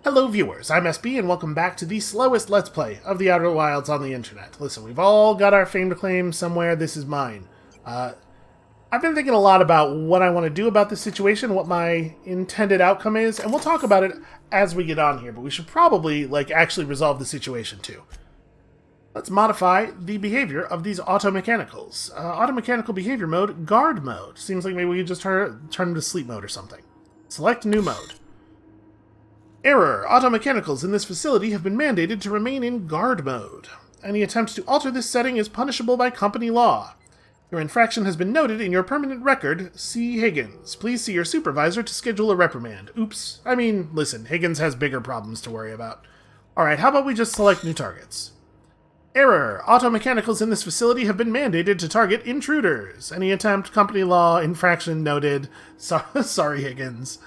Hello viewers, I'm SB and welcome back to the slowest Let's Play of the Outer Wilds on the internet. Listen, we've all got our fame to claim somewhere. This is mine. I've been thinking a lot about what I want to do about this situation, what my intended outcome is, and we'll talk about it as we get on here, but we should probably, actually resolve the situation too. Let's modify the behavior of these automechanicals. Automechanical behavior mode, guard mode. Seems like maybe we could just turn them to sleep mode or something. Select new mode. Error! Automechanicals in this facility have been mandated to remain in guard mode. Any attempt to alter this setting is punishable by company law. Your infraction has been noted in your permanent record, C. Higgins. Please see your supervisor to schedule a reprimand. Oops. I mean, listen, Higgins has bigger problems to worry about. Alright, how about we just select new targets? Error! Automechanicals in this facility have been mandated to target intruders. Any attempt, company law, infraction noted. Sorry, Higgins.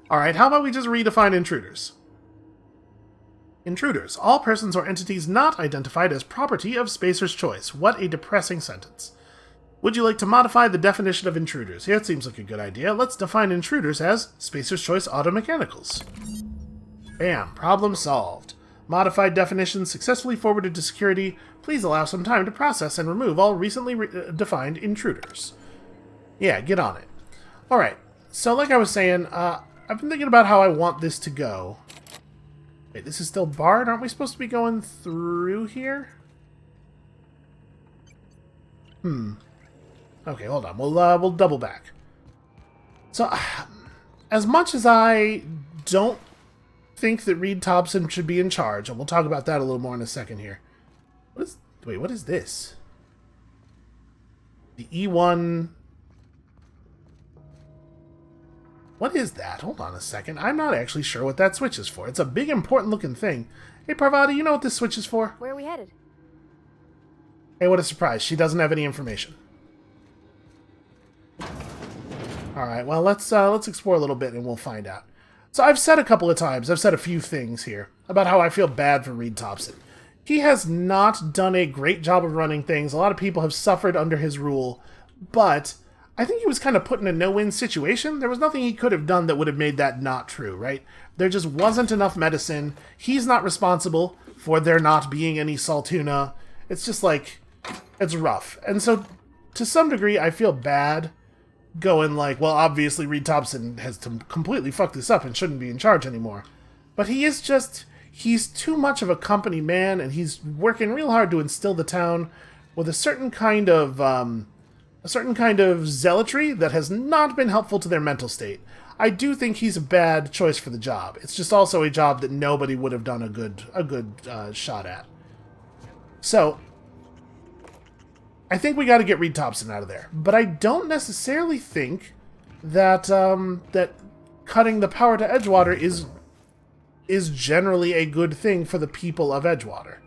Alright, how about we just redefine intruders? Intruders. All persons or entities not identified as property of Spacer's choice. What a depressing sentence. Would you like to modify the definition of intruders? Yeah, it seems like a good idea. Let's define intruders as Spacer's choice automechanicals. Bam. Problem solved. Modified definition successfully forwarded to security. Please allow some time to process and remove all recently defined intruders. Yeah, get on it. Alright, so like I was saying, I've been thinking about how I want this to go. Wait, this is still barred? Aren't we supposed to be going through here? Okay, hold on. We'll double back. So, as much as I don't think that Reed Thompson should be in charge, and we'll talk about that a little more in a second here. Wait, what is this? The E1... What is that? Hold on a second. I'm not actually sure what that switch is for. It's a big, important-looking thing. Hey, Parvati, you know what this switch is for? Where are we headed? Hey, what a surprise. She doesn't have any information. Alright, well, let's explore a little bit and we'll find out. So I've said a couple of times, I've said a few things here about how I feel bad for Reed Thompson. He has not done a great job of running things. A lot of people have suffered under his rule, but I think he was kind of put in a no-win situation. There was nothing he could have done that would have made that not true, right? There just wasn't enough medicine. He's not responsible for there not being any Saltuna. It's just like, it's rough. And so, to some degree, I feel bad going like, well, obviously Reed Thompson has completely fucked this up and shouldn't be in charge anymore. But he is just, he's too much of a company man, and he's working real hard to instill the town with a certain kind of zealotry that has not been helpful to their mental state. I do think he's a bad choice for the job. It's just also a job that nobody would have done a good shot at. So, I think we got to get Reed Thompson out of there. But I don't necessarily think that that cutting the power to Edgewater is generally a good thing for the people of Edgewater.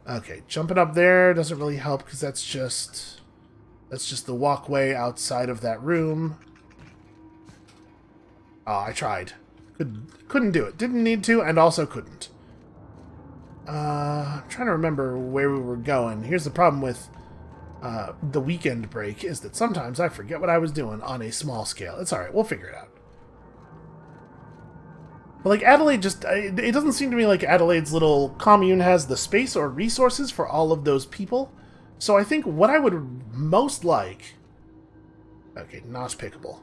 Okay, jumping up there doesn't really help because that's just the walkway outside of that room. Oh, I tried. Couldn't do it. Didn't need to, and also couldn't. I'm trying to remember where we were going. Here's the problem with the weekend break, is that sometimes I forget what I was doing on a small scale. It's alright, we'll figure it out. But like Adelaide it doesn't seem to me like Adelaide's little commune has the space or resources for all of those people. So I think what I would most like... Okay, not pickable.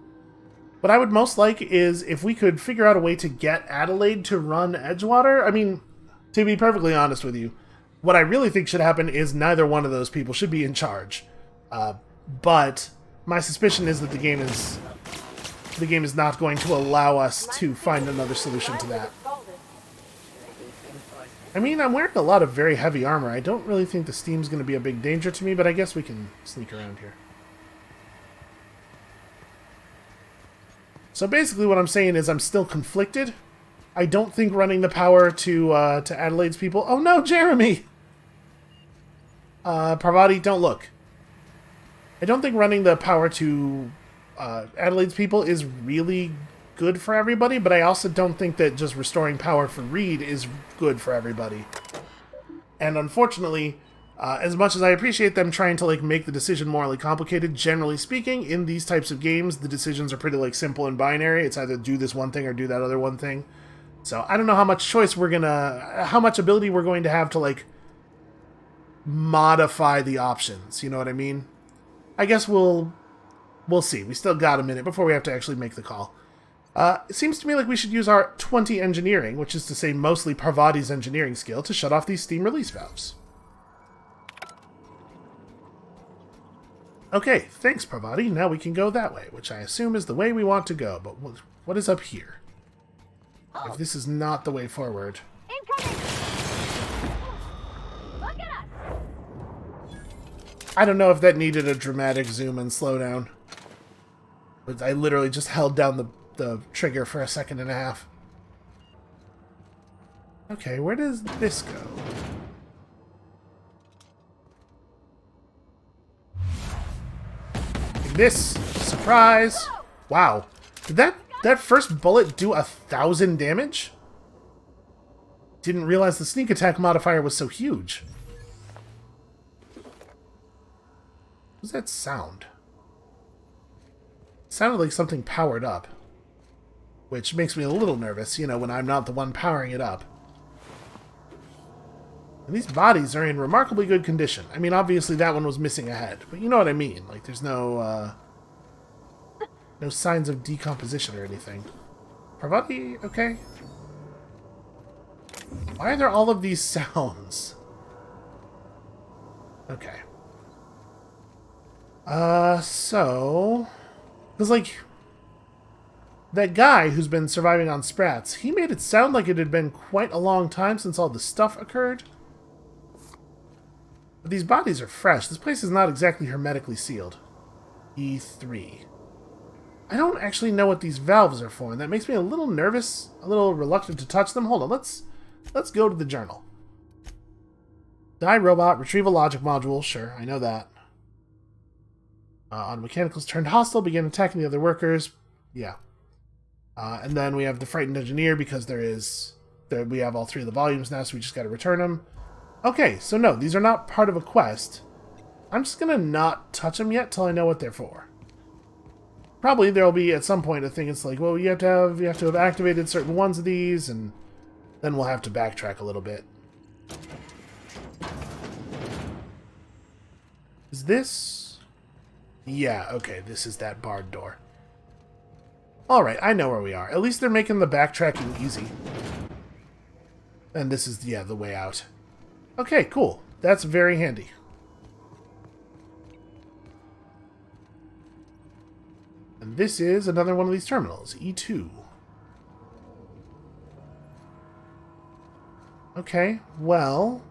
What I would most like is if we could figure out a way to get Adelaide to run Edgewater. I mean, to be perfectly honest with you, what I really think should happen is neither one of those people should be in charge. But my suspicion is that the game is not going to allow us to find another solution to that. I mean, I'm wearing a lot of very heavy armor. I don't really think the steam's going to be a big danger to me, but I guess we can sneak around here. So basically what I'm saying is I'm still conflicted. I don't think running the power to Adelaide's people... Oh no, Jeremy! Parvati, don't look. I don't think running the power to Adelaide's people is really good for everybody, but I also don't think that just restoring power for Reed is good for everybody. And unfortunately, as much as I appreciate them trying to make the decision morally complicated, generally speaking, in these types of games, the decisions are pretty simple and binary. It's either do this one thing or do that other one thing. So I don't know how much choice how much ability we're going to have to, like, modify the options. You know what I mean? I guess we'll see. We still got a minute before we have to actually make the call. It seems to me like we should use our 20 engineering, which is to say mostly Parvati's engineering skill, to shut off these steam release valves. Okay, thanks, Parvati. Now we can go that way, which I assume is the way we want to go. But what is up here? If this is not the way forward... Incoming! Look at us! I don't know if that needed a dramatic zoom and slowdown. But I literally just held down the trigger for a second and a half. Okay, where does this go? This surprise! Wow, did that first bullet do 1,000 damage? Didn't realize the sneak attack modifier was so huge. What was that sound? It sounded like something powered up, which makes me a little nervous, you know, when I'm not the one powering it up. And these bodies are in remarkably good condition. I mean, obviously that one was missing a head, but you know what I mean. Like, there's no signs of decomposition or anything. Parvati, okay? Why are there all of these sounds? Okay. So... Because, like... That guy who's been surviving on Sprats, he made it sound like it had been quite a long time since all the stuff occurred. But these bodies are fresh. This place is not exactly hermetically sealed. E3. I don't actually know what these valves are for, and that makes me a little nervous, a little reluctant to touch them. Hold on, let's go to the journal. Die robot, retrieve a logic module. Sure, I know that. On mechanicals turned hostile, began attacking the other workers. Yeah. And then we have the frightened engineer because we have all three of the volumes now, so we just got to return them. Okay, so no, these are not part of a quest. I'm just gonna not touch them yet till I know what they're for. Probably there'll be at some point a thing. It's like, well, you have to have activated certain ones of these, and then we'll have to backtrack a little bit. Is this? Yeah, okay, this is that barred door. Alright, I know where we are. At least they're making the backtracking easy. And this is, yeah, the way out. Okay, cool. That's very handy. And this is another one of these terminals, E2. Okay, well...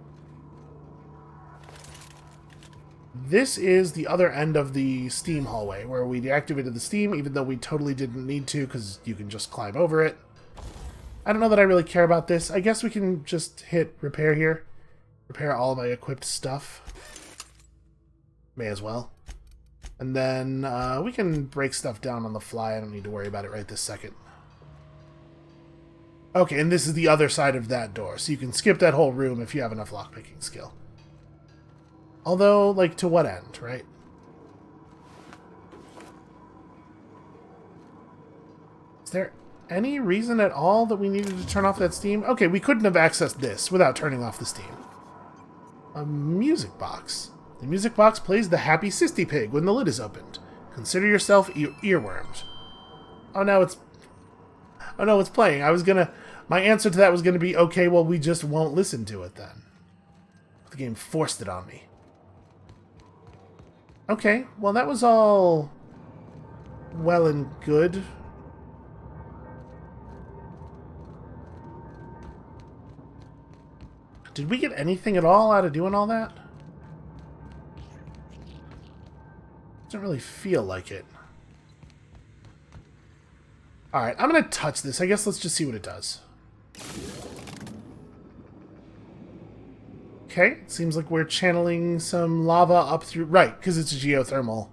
This is the other end of the steam hallway, where we deactivated the steam, even though we totally didn't need to, because you can just climb over it. I don't know that I really care about this. I guess we can just hit repair here. Repair all of my equipped stuff. May as well. And then we can break stuff down on the fly. I don't need to worry about it right this second. Okay, and this is the other side of that door, so you can skip that whole room if you have enough lockpicking skill. Although, like, to what end, right? Is there any reason at all that we needed to turn off that steam? Okay, we couldn't have accessed this without turning off the steam. A music box. The music box plays the Happy Sisty Pig when the lid is opened. Consider yourself earwormed. Oh, now it's... Oh, no, it's playing. My answer to that was gonna be, okay, well, we just won't listen to it then. The game forced it on me. Okay, well, that was all well and good. Did we get anything at all out of doing all that? Doesn't really feel like it. Alright, I'm gonna touch this. I guess let's just see what it does. Okay, seems like we're channeling some lava up through... Right, because it's geothermal.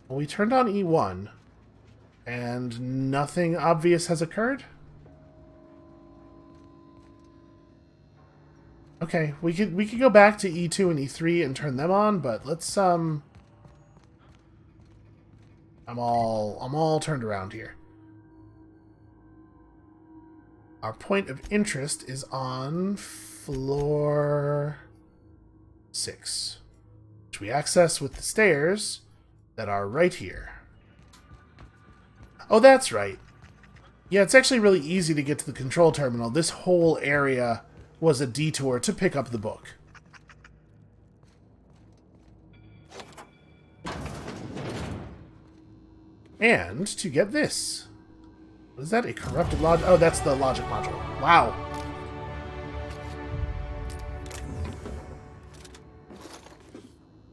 Well, we turned on E1, and nothing obvious has occurred? Okay, we could go back to E2 and E3 and turn them on, but let's, I'm all turned around here. Our point of interest is on floor 6, which we access with the stairs that are right here. Oh, that's right. Yeah, it's actually really easy to get to the control terminal. This whole area was a detour to pick up the book. And to get this. What is that? A corrupted logic? Oh, that's the logic module. Wow.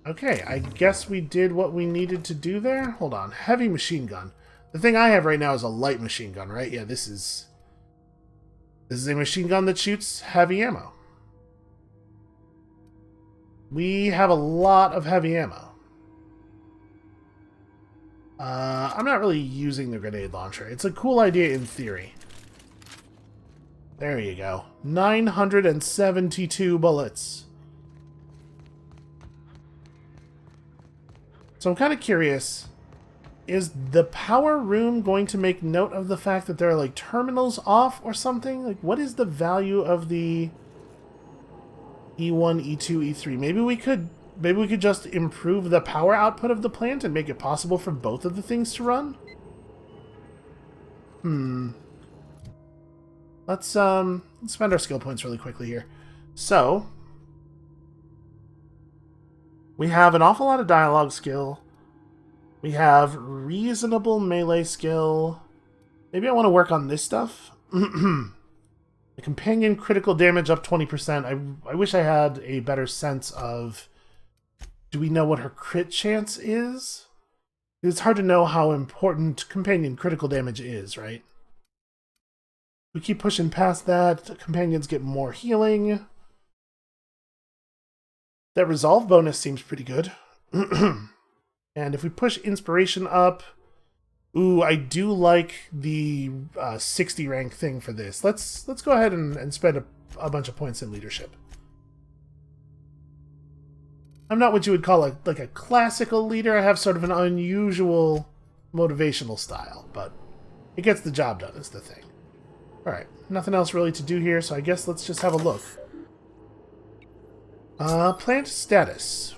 Okay, I guess we did what we needed to do there. Hold on. Heavy machine gun. The thing I have right now is a light machine gun, right? Yeah, this is a machine gun that shoots heavy ammo. We have a lot of heavy ammo. I'm not really using the grenade launcher. It's a cool idea in theory. There you go. 972 bullets. So I'm kind of curious, is the power room going to make note of the fact that there are like terminals off or something? Like, what is the value of the E1, E2, E3? Maybe we could just improve the power output of the plant and make it possible for both of the things to run? Let's spend our skill points really quickly here. So, we have an awful lot of dialogue skill. We have reasonable melee skill. Maybe I want to work on this stuff. The companion critical damage up 20%. I wish I had a better sense of... Do we know what her crit chance is? It's hard to know how important companion critical damage is, right? We keep pushing past that. Companions get more healing. That resolve bonus seems pretty good. And if we push inspiration up... Ooh, I do like the 60 rank thing for this. Let's go ahead and spend a bunch of points in leadership. I'm not what you would call like a classical leader. I have sort of an unusual motivational style, but it gets the job done is the thing. Alright, nothing else really to do here, so I guess let's just have a look. Plant status.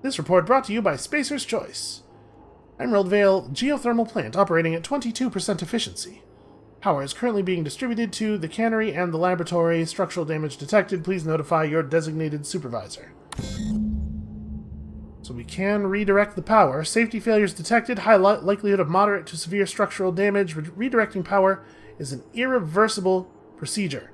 This report brought to you by Spacer's Choice. Emerald Vale geothermal plant operating at 22% efficiency. Power is currently being distributed to the cannery and the laboratory. Structural damage detected. Please notify your designated supervisor. So we can redirect the power. Safety failures detected. High likelihood of moderate to severe structural damage. Redirecting power is an irreversible procedure.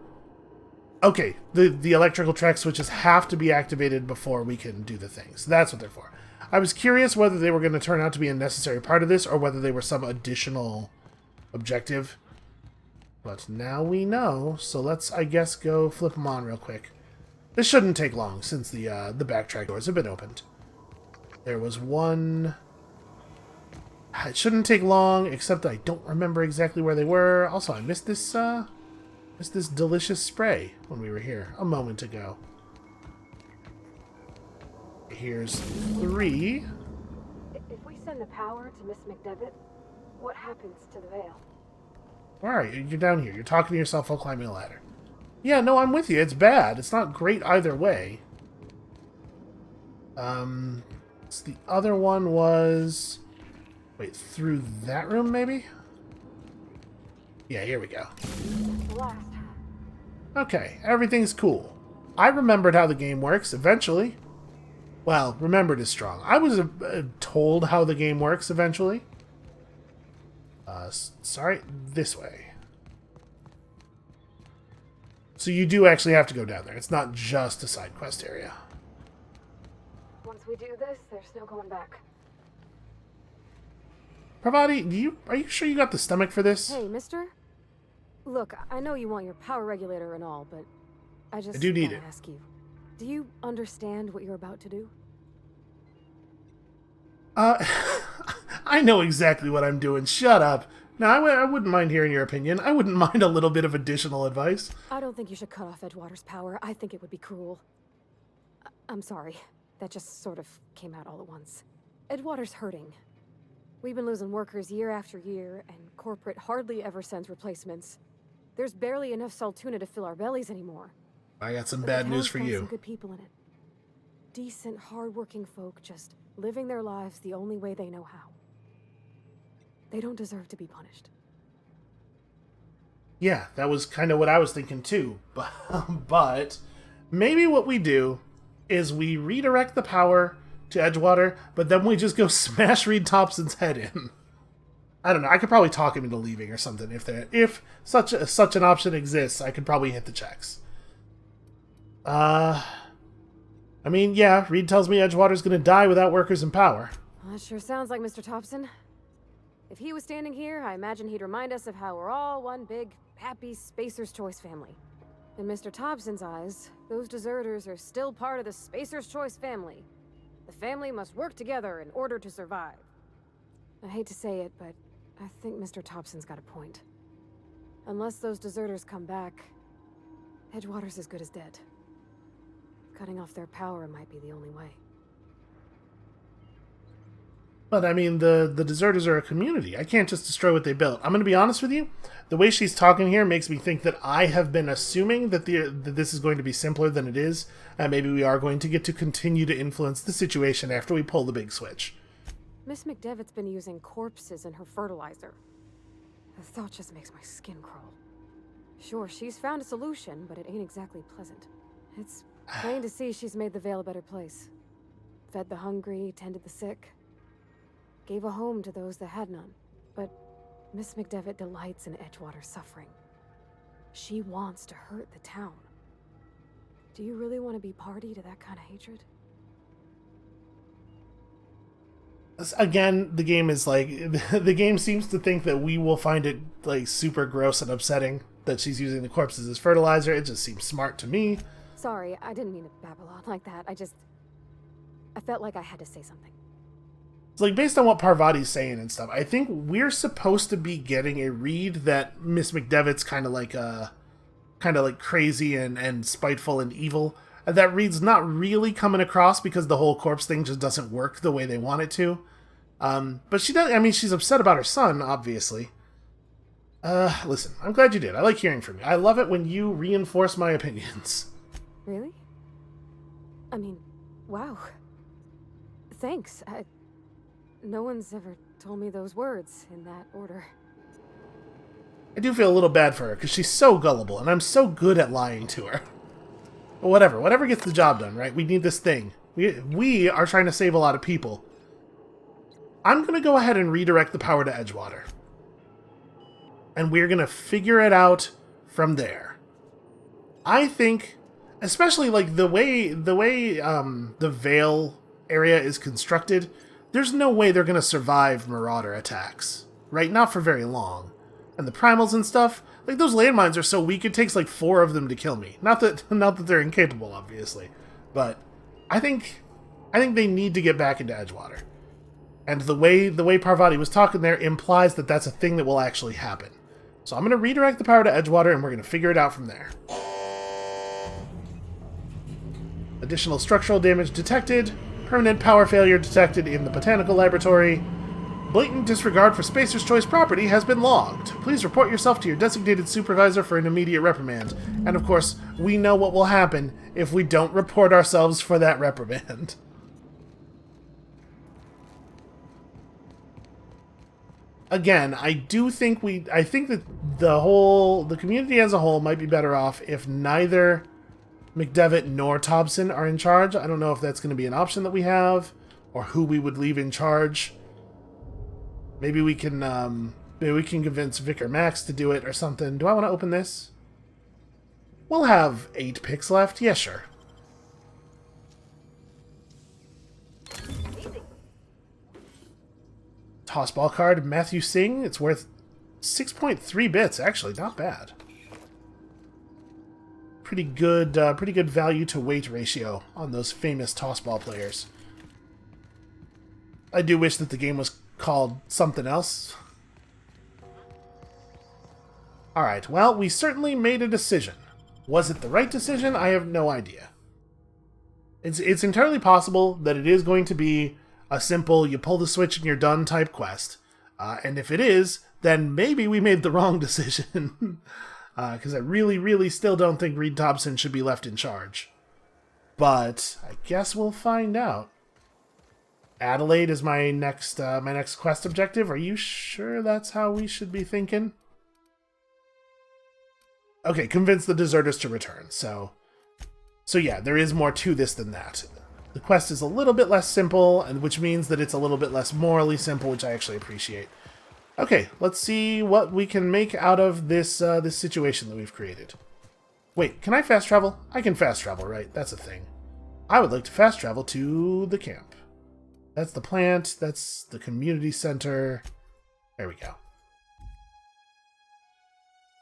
Okay, the electrical track switches have to be activated before we can do the things. That's what they're for. I was curious whether they were going to turn out to be a necessary part of this or whether they were some additional objective. But now we know, so let's, I guess, go flip them on real quick. This shouldn't take long since the backtrack doors have been opened. There was one... It shouldn't take long, except I don't remember exactly where they were. Also, I missed this delicious spray when we were here a moment ago. Here's 3. If we send the power to Miss McDevitt, what happens to the Veil? Alright, you're down here. You're talking to yourself while climbing a ladder. Yeah, no, I'm with you. It's bad. It's not great either way. So the other one was... Wait, through that room, maybe? Yeah, here we go. Okay, everything's cool. I remembered how the game works, eventually. Well, remembered is strong. I was told how the game works, eventually. Sorry, this way. So you do actually have to go down there. It's not just a side quest area. Once we do this, there's no going back. Parvati, are you sure you got the stomach for this? Hey, mister? Look, I know you want your power regulator and all, but I do need it. Ask you, do you understand what you're about to do? I know exactly what I'm doing. Shut up. Now, I wouldn't mind hearing your opinion. I wouldn't mind a little bit of additional advice. I don't think you should cut off Edgewater's power. I think it would be cruel. I'm sorry. That just sort of came out all at once. Edgewater's hurting. We've been losing workers year after year, and corporate hardly ever sends replacements. There's barely enough Saltuna to fill our bellies anymore. I got some But bad the news town's for got you. some good people in it. Decent, hard-working folk just living their lives the only way they know how. They don't deserve to be punished. Yeah, that was kind of what I was thinking too. But maybe what we do is we redirect the power to Edgewater, but then we just go smash Reed Thompson's head in. I don't know. I could probably talk him into leaving or something. If such an option exists, I could probably hit the checks. I mean, yeah, Reed tells me Edgewater's going to die without workers in power. Well, that sure sounds like Mr. Thompson. If he was standing here, I imagine he'd remind us of how we're all one big, happy Spacer's Choice family. In Mr. Thompson's eyes, those deserters are still part of the Spacer's Choice family. The family must work together in order to survive. I hate to say it, but I think Mr. Thompson's got a point. Unless those deserters come back, Edgewater's as good as dead. Cutting off their power might be the only way. But, I mean, the deserters are a community. I can't just destroy what they built. I'm going to be honest with you. The way she's talking here makes me think that I have been assuming that this is going to be simpler than it is, and maybe we are going to get to continue to influence the situation after we pull the big switch. Miss McDevitt's been using corpses in her fertilizer. The thought just makes my skin crawl. Sure, she's found a solution, but it ain't exactly pleasant. It's plain to see she's made the Vale a better place. Fed the hungry, tended the sick. Gave a home to those that had none. But Miss McDevitt delights in Edgewater's suffering. She wants to hurt the town. Do you really want to be party to that kind of hatred? Again, the game is like... the game seems to think that we will find it, like, super gross and upsetting that she's using the corpses as fertilizer. It just seems smart to me. Sorry, I didn't mean to babble on like that. I felt like I had to say something. It's like, based on what Parvati's saying and stuff, I think we're supposed to be getting a read that Miss McDevitt's kind of like crazy and spiteful and evil. And that read's not really coming across because the whole corpse thing just doesn't work the way they want it to. But she does. I mean, she's upset about her son, obviously. Listen, I'm glad you did. I like hearing from you. I love it when you reinforce my opinions. Really? I mean, wow. Thanks. No one's ever told me those words in that order. I do feel a little bad for her, because she's so gullible, and I'm so good at lying to her. But whatever gets the job done, right? We need this thing. We are trying to save a lot of people. I'm going to go ahead and redirect the power to Edgewater. And we're going to figure it out from there. I think, especially like the way the Vale area is constructed, there's no way they're going to survive Marauder attacks, right? Not for very long. And the primals and stuff, like those landmines are so weak it takes like 4 of them to kill me. Not that they're incapable, obviously, but I think they need to get back into Edgewater. And the way Parvati was talking there implies that that's a thing that will actually happen. So I'm going to redirect the power to Edgewater, and we're going to figure it out from there. Additional structural damage detected. Permanent power failure detected in the Botanical Laboratory. Blatant disregard for Spacer's Choice property has been logged. Please report yourself to your designated supervisor for an immediate reprimand. And of course, we know what will happen if we don't report ourselves for that reprimand. Again, I think that the community as a whole might be better off if neither McDevitt nor Thompson are in charge. I don't know if that's going to be an option that we have, or who we would leave in charge. Maybe we can convince Vicar Max to do it or something. Do I want to open this? We'll have 8 picks left. Yeah, sure. Tossball card, Matthew Singh. It's worth 6.3 bits, actually. Not bad. Pretty good value to weight ratio on those famous tossball players. I do wish that the game was called something else. Alright, well, we certainly made a decision. Was it the right decision? I have no idea. It's entirely possible that it is going to be a simple, you pull the switch and you're done type quest. And if it is, then maybe we made the wrong decision. because I really, really still don't think Reed Thompson should be left in charge. But I guess we'll find out. Adelaide is my next quest objective. Are you sure that's how we should be thinking? Okay, convince the deserters to return. So yeah, there is more to this than that. The quest is a little bit less simple, and which means that it's a little bit less morally simple, which I actually appreciate. Okay, let's see what we can make out of this this situation that we've created. Wait, can I fast travel? I can fast travel, right? That's a thing. I would like to fast travel to the camp. That's the plant. That's the community center. There we go.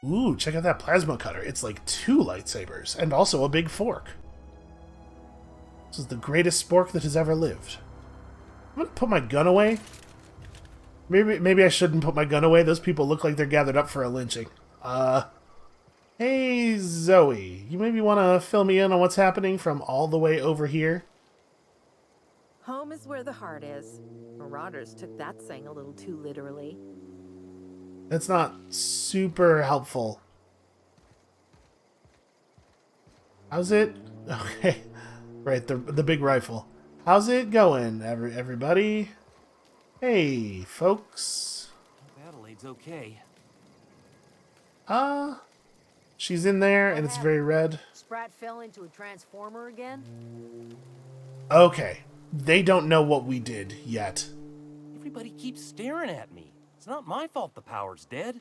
Ooh, check out that plasma cutter. It's like 2 lightsabers and also a big fork. This is the greatest spork that has ever lived. I'm gonna put my gun away. Maybe I shouldn't put my gun away. Those people look like they're gathered up for a lynching. Hey Zoe, you maybe want to fill me in on what's happening from all the way over here? Home is where the heart is. Marauders took that saying a little too literally. That's not super helpful. How's it? Okay. Right, the big rifle. How's it going, everybody? Hey, folks. Adelaide's okay. She's in there, and it's very red. Sprat fell into a transformer again? Okay. They don't know what we did yet. Everybody keeps staring at me. It's not my fault the power's dead.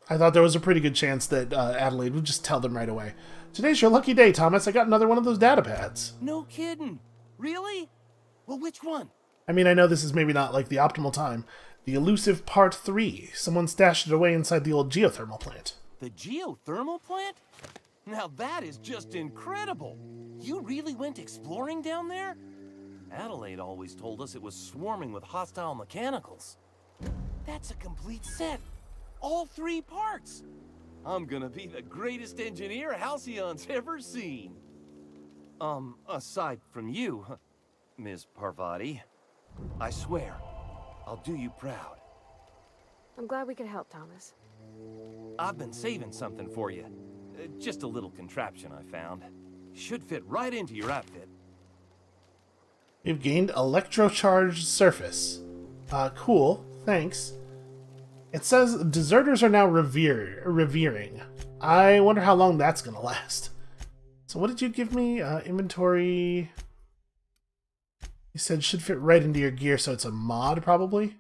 I thought there was a pretty good chance that Adelaide would just tell them right away. Today's your lucky day, Thomas. I got another one of those data pads. No kidding. Really? Well, which one? I mean, I know this is maybe not like the optimal time. The elusive Part 3. Someone stashed it away inside the old geothermal plant. The geothermal plant? Now that is just incredible. You really went exploring down there? Adelaide always told us it was swarming with hostile mechanicals. That's a complete set. All 3 parts. I'm gonna be the greatest engineer Halcyon's ever seen. Aside from you, Ms. Parvati. I swear, I'll do you proud. I'm glad we could help, Thomas. I've been saving something for you. Just a little contraption I found. Should fit right into your outfit. We've gained electrocharged surface. Cool. Thanks. It says deserters are now revering. I wonder how long that's gonna last. So what did you give me? Inventory. You said should fit right into your gear, so it's a mod, probably?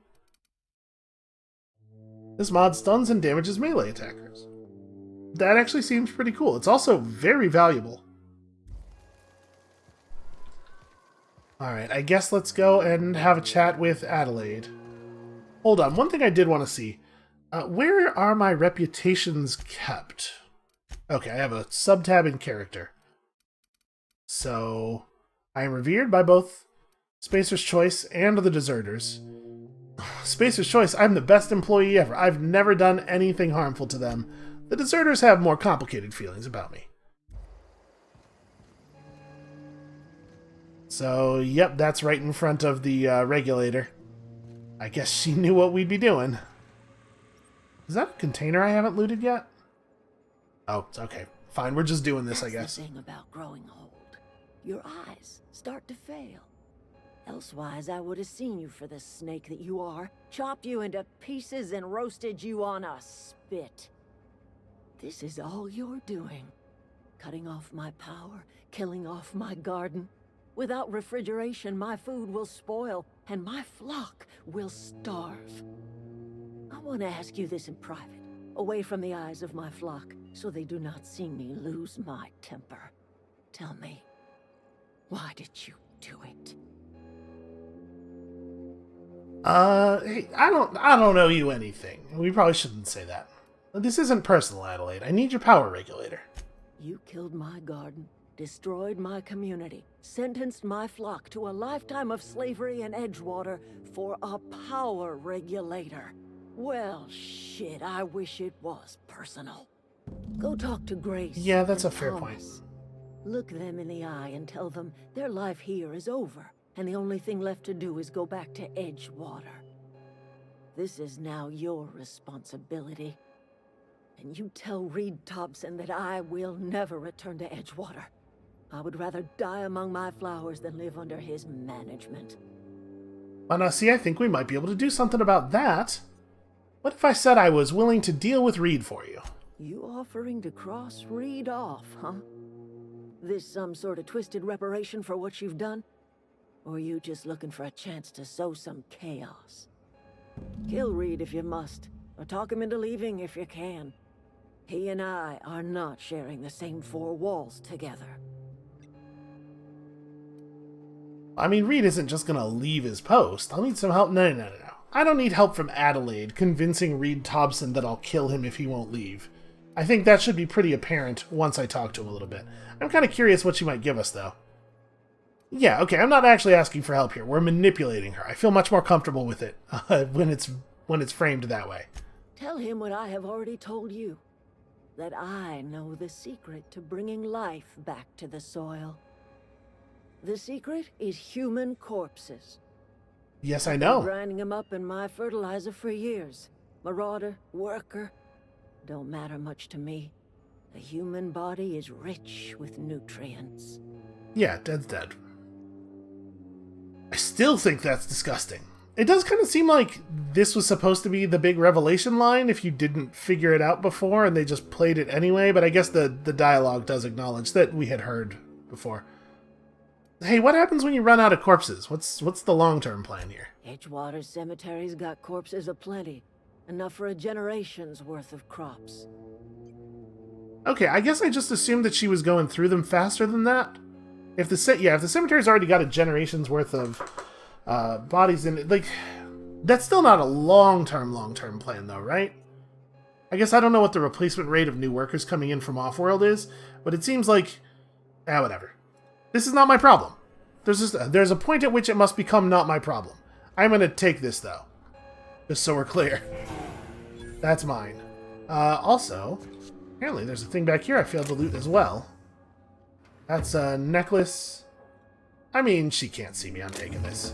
This mod stuns and damages melee attackers. That actually seems pretty cool. It's also very valuable. Alright, I guess let's go and have a chat with Adelaide. Hold on, one thing I did want to see. Where are my reputations kept? Okay, I have a sub-tab in character. So, I am revered by both Spacer's Choice and the Deserters. Spacer's Choice, I'm the best employee ever. I've never done anything harmful to them. The Deserters have more complicated feelings about me. So, yep, that's right in front of the Regulator. I guess she knew what we'd be doing. Is that a container I haven't looted yet? Oh, okay. Fine, we're just doing this, I guess. That's the thing about growing old. Your eyes start to fail. Elsewise, I would have seen you for the snake that you are, chopped you into pieces and roasted you on a spit. This is all you're doing. Cutting off my power, killing off my garden. Without refrigeration, my food will spoil, and my flock will starve. I want to ask you this in private, away from the eyes of my flock, so they do not see me lose my temper. Tell me, why did you do it? Hey, I don't owe you anything. We probably shouldn't say that. This isn't personal, Adelaide. I need your power regulator. You killed my garden, destroyed my community, sentenced my flock to a lifetime of slavery in Edgewater for a power regulator. Well, shit, I wish it was personal. Go talk to Grace. Yeah, that's a and fair Thomas. point. Look them in the eye and tell them their life here is over, and the only thing left to do is go back to Edgewater. This is now your responsibility. And you tell Reed Thompson that I will never return to Edgewater. I would rather die among my flowers than live under his management. Well, now see, I think we might be able to do something about that. What if I said I was willing to deal with Reed for you? You offering to cross Reed off, huh? This some sort of twisted reparation for what you've done? Or you just looking for a chance to sow some chaos? Kill Reed if you must, or talk him into leaving if you can. He and I are not sharing the same four walls together. I mean, Reed isn't just gonna leave his post. I'll need some help. No. I don't need help from Adelaide convincing Reed Thompson that I'll kill him if he won't leave. I think that should be pretty apparent once I talk to him a little bit. I'm kind of curious what she might give us, though. Yeah, okay, I'm not actually asking for help here. We're manipulating her. I feel much more comfortable with it when it's framed that way. Tell him what I have already told you. That I know the secret to bringing life back to the soil. The secret is human corpses. Yes, I I've know. been grinding them up in my fertilizer for years. Marauder, worker, don't matter much to me. The human body is rich with nutrients. Yeah, dead's dead. I still think that's disgusting. It does kind of seem like this was supposed to be the big revelation line if you didn't figure it out before and they just played it anyway, but I guess the dialogue does acknowledge that we had heard before. Hey, what happens when you run out of corpses? What's the long-term plan here? Edgewater cemetery's got corpses aplenty. Enough for a generation's worth of crops. Okay, I guess I just assumed that she was going through them faster than that. If the cemetery's already got a generation's worth of bodies in it, like, that's still not a long-term plan, though, right? I guess I don't know what the replacement rate of new workers coming in from off-world is, but it seems like, whatever. This is not my problem. There's a point at which it must become not my problem. I'm gonna take this, though. Just so we're clear. That's mine. Also, apparently there's a thing back here I failed to loot as well. That's a necklace. I mean, she can't see me. I'm taking this.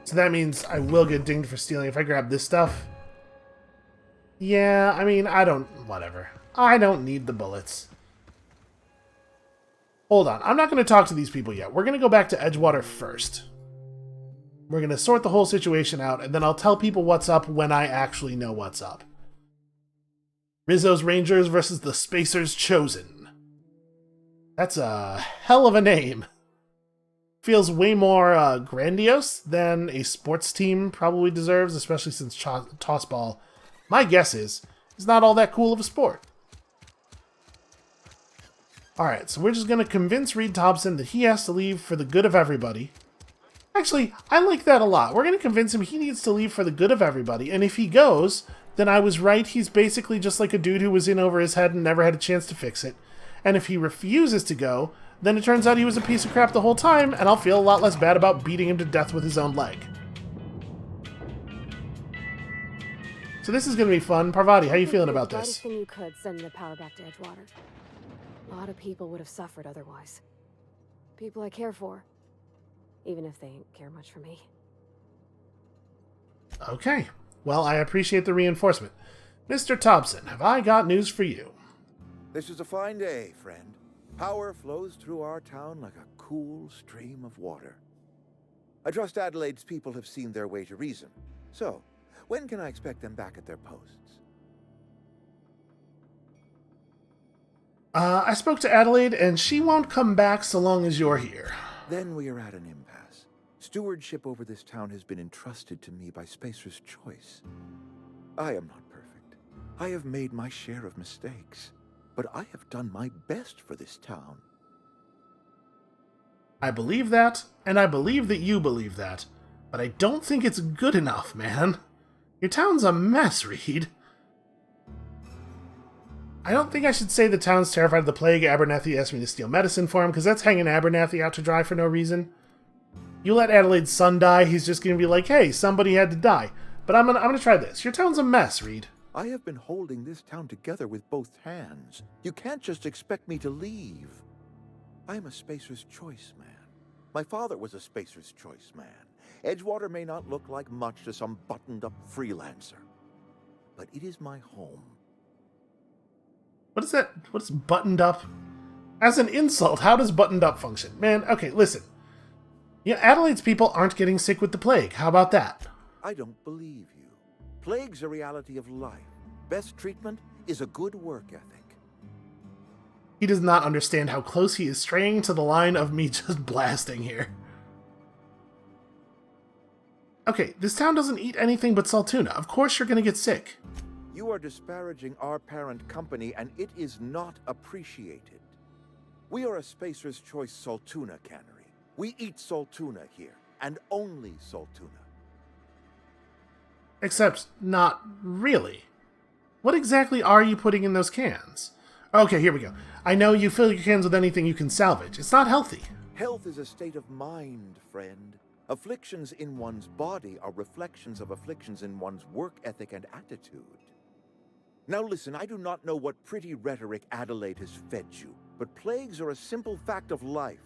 So that means I will get dinged for stealing if I grab this stuff. Yeah, I mean, whatever. I don't need the bullets. Hold on. I'm not going to talk to these people yet. We're going to go back to Edgewater first. We're going to sort the whole situation out, and then I'll tell people what's up when I actually know what's up. Rizzo's Rangers versus the Spacers Chosen. That's a hell of a name. Feels way more grandiose than a sports team probably deserves, especially since tossball, my guess is not all that cool of a sport. Alright, so we're just going to convince Reed Thompson that he has to leave for the good of everybody. Actually, I like that a lot. We're going to convince him he needs to leave for the good of everybody, and if he goes, then I was right. He's basically just like a dude who was in over his head and never had a chance to fix it. And if he refuses to go, then it turns out he was a piece of crap the whole time, and I'll feel a lot less bad about beating him to death with his own leg. So this is going to be fun. Parvati, how you feeling about this? The thing you could sending the power back to Edgewater. A lot of people would have suffered otherwise. People I care for. Even if they ain't care much for me. Okay. Well, I appreciate the reinforcement. Mr. Thompson, have I got news for you? This is a fine day, friend. Power flows through our town like a cool stream of water. I trust Adelaide's people have seen their way to reason. So, when can I expect them back at their posts? I spoke to Adelaide, and she won't come back so long as you're here. Then we are at an impasse. Stewardship over this town has been entrusted to me by Spacer's Choice. I am not perfect. I have made my share of mistakes, but I have done my best for this town. I believe that, and I believe that you believe that, but I don't think it's good enough, man. Your town's a mess, Reed. I don't think I should say the town's terrified of the plague. Abernathy asked me to steal medicine for him, because that's hanging Abernathy out to dry for no reason. You let Adelaide's son die, he's just going to be like, hey, somebody had to die. But I'm gonna try this. Your town's a mess, Reed. I have been holding this town together with both hands. You can't just expect me to leave. I'm a Spacer's Choice man. My father was a Spacer's Choice man. Edgewater may not look like much to some buttoned-up freelancer. but it is my home. What is that? What is buttoned up? As an insult, how does buttoned up function? Man, okay, listen. Yeah, Adelaide's people aren't getting sick with the plague. How about that? I don't believe you. Plague's a reality of life. Best treatment is a good work ethic. He does not understand how close he is straying to the line of me just blasting here. Okay, this town doesn't eat anything but salt tuna. Of course you're gonna get sick. You are disparaging our parent company, and it is not appreciated. We are a Spacer's Choice salt tuna cannery. We eat salt tuna here, and only salt tuna. Except, not really. What exactly are you putting in those cans? Okay, here we go. I know you fill your cans with anything you can salvage. It's not healthy. Health is a state of mind, friend. Afflictions in one's body are reflections of afflictions in one's work ethic and attitude. Now listen, I do not know what pretty rhetoric Adelaide has fed you, but plagues are a simple fact of life.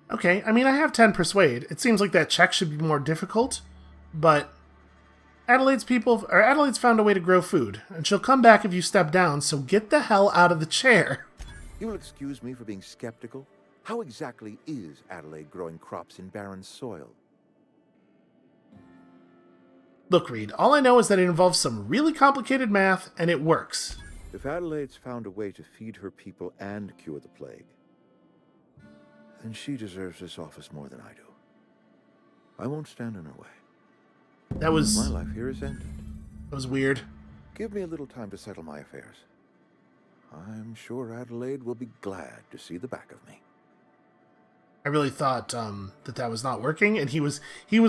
Okay, I mean, I have 10 persuade. It seems like that check should be more difficult, but Adelaide's found a way to grow food, and she'll come back if you step down, so get the hell out of the chair. You will excuse me for being skeptical. How exactly is Adelaide growing crops in barren soil? Look, Reed, all I know is that it involves some really complicated math, and it works. If Adelaide's found a way to feed her people and cure the plague, then she deserves this office more than I do. I won't stand in her way. That was... My life here is ended. That was weird. Give me a little time to settle my affairs. I'm sure Adelaide will be glad to see the back of me. I really thought that was not working, and he was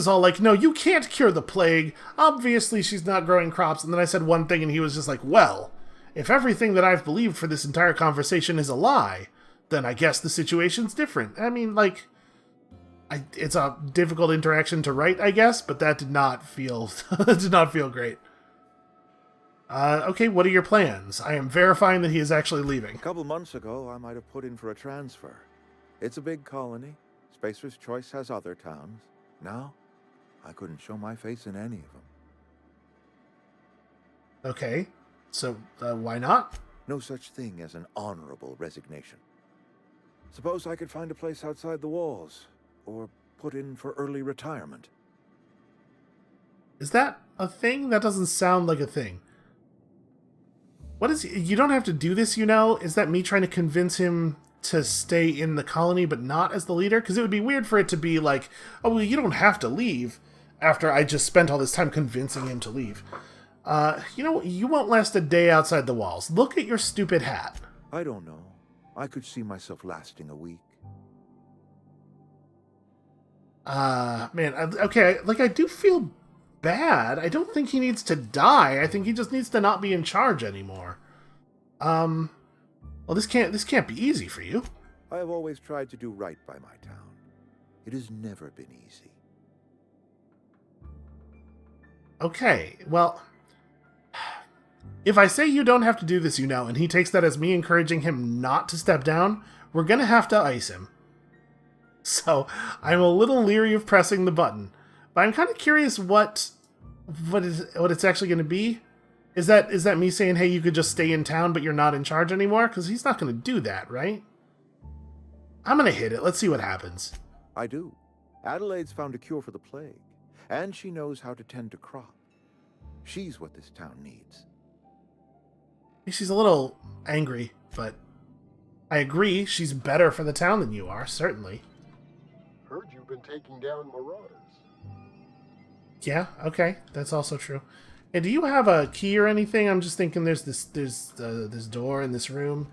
all like, no, you can't cure the plague. Obviously she's not growing crops. And then I said one thing, and he was just like, well, if everything that I've believed for this entire conversation is a lie, then I guess the situation's different. I mean, like, it's a difficult interaction to write, I guess, but that did not feel great. Okay, what are your plans? I am verifying that he is actually leaving. A couple months ago, I might have put in for a transfer. It's a big colony. Spacer's Choice has other towns. Now, I couldn't show my face in any of them. Okay, so why not? No such thing as an honorable resignation. Suppose I could find a place outside the walls, or put in for early retirement. Is that a thing? That doesn't sound like a thing. What is... You don't have to do this, you know? Is that me trying to convince him to stay in the colony but not as the leader? Because it would be weird for it to be like, oh, well, you don't have to leave after I just spent all this time convincing him to leave. You know, you won't last a day outside the walls. Look at your stupid hat. I don't know. I could see myself lasting a week. Man, okay, like, I do feel bad. I don't think he needs to die. I think he just needs to not be in charge anymore. Well, this can't be easy for you. I have always tried to do right by my town. It has never been easy. Okay, well, if I say you don't have to do this, you know, and he takes that as me encouraging him not to step down, we're gonna have to ice him. So, I'm a little leery of pressing the button. But I'm kind of curious what it's actually going to be. Is that me saying, hey, you could just stay in town, but you're not in charge anymore? Because he's not going to do that, right? I'm going to hit it. Let's see what happens. I do. Adelaide's found a cure for the plague, and she knows how to tend to crop. She's what this town needs. She's a little angry, but I agree. She's better for the town than you are, certainly. Heard you've been taking down marauders. Yeah, okay, that's also true. And do you have a key or anything? I'm just thinking there's this door in this room.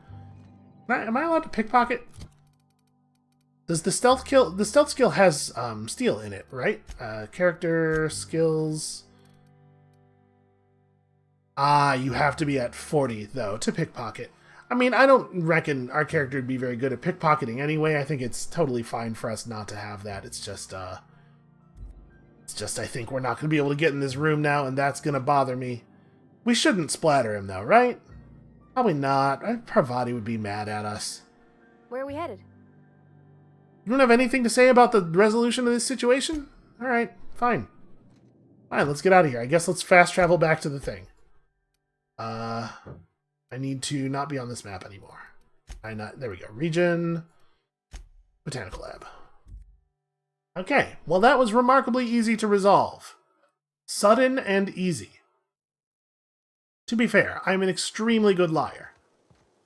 Am I allowed to pickpocket? Does the stealth skill has steal in it, right? Character skills. You have to be at 40 though to pickpocket. I mean, I don't reckon our character would be very good at pickpocketing anyway. I think it's totally fine for us not to have that. It's just I think we're not going to be able to get in this room now, and that's going to bother me. We shouldn't splatter him, though, right? Probably not. Parvati would be mad at us. Where are we headed? You don't have anything to say about the resolution of this situation? Alright, fine. Alright, let's get out of here. I guess let's fast travel back to the thing. I need to not be on this map anymore. There we go. Region. Botanical Lab. Okay, well that was remarkably easy to resolve. Sudden and easy. To be fair, I'm an extremely good liar.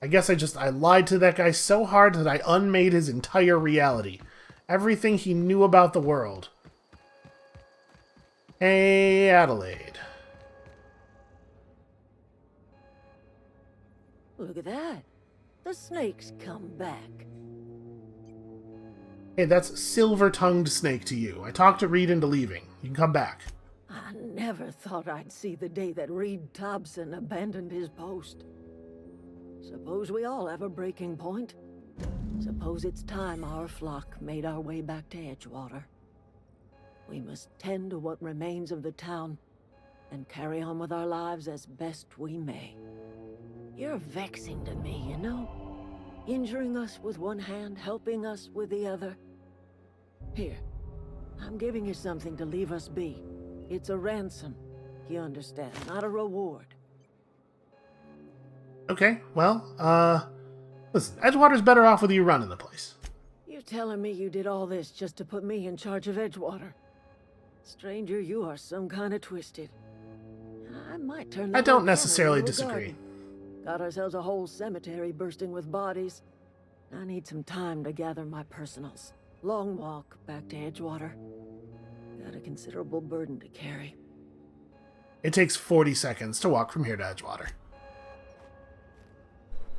I guess I lied to that guy so hard that I unmade his entire reality. Everything he knew about the world. Hey, Adelaide. Look at that. The snake's come back. Hey, that's silver-tongued snake to you. I talked to Reed into leaving. You can come back. I never thought I'd see the day that Reed Thompson abandoned his post. Suppose we all have a breaking point. Suppose it's time our flock made our way back to Edgewater. We must tend to what remains of the town and carry on with our lives as best we may. You're vexing to me, you know? Injuring us with one hand, helping us with the other. Here, I'm giving you something to leave us be. It's a ransom, you understand, not a reward. Okay, well, listen, Edgewater's better off with you running the place. You telling me you did all this just to put me in charge of Edgewater? Stranger, you are some kind of twisted. I might turn that I don't whole necessarily town into a disagree. garden. Got ourselves a whole cemetery bursting with bodies. I need some time to gather my personals. Long walk back to Edgewater. Got a considerable burden to carry. It takes 40 seconds to walk from here to Edgewater.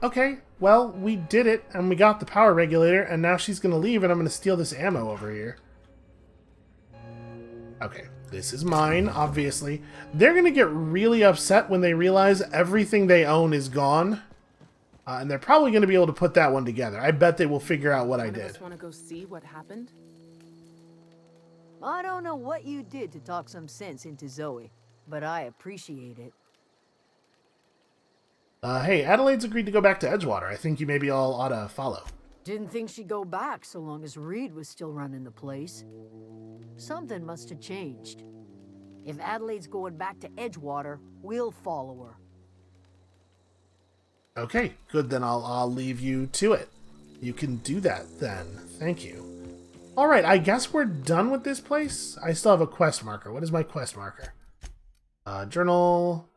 Okay, well, we did it, and we got the power regulator, and now she's going to leave, and I'm going to steal this ammo over here. Okay, this is mine, obviously. They're going to get really upset when they realize everything they own is gone. And they're probably going to be able to put that one together. I bet they will figure out what I did. Just want to go see what happened? I don't know what you did to talk some sense into Zoe, but I appreciate it. Hey, Adelaide's agreed to go back to Edgewater. I think you maybe all ought to follow. Didn't think she'd go back so long as Reed was still running the place. Something must have changed. If Adelaide's going back to Edgewater, we'll follow her. Okay, good, then I'll leave you to it. You can do that then. Thank you. Alright, I guess we're done with this place. I still have a quest marker. What is my quest marker? Journal.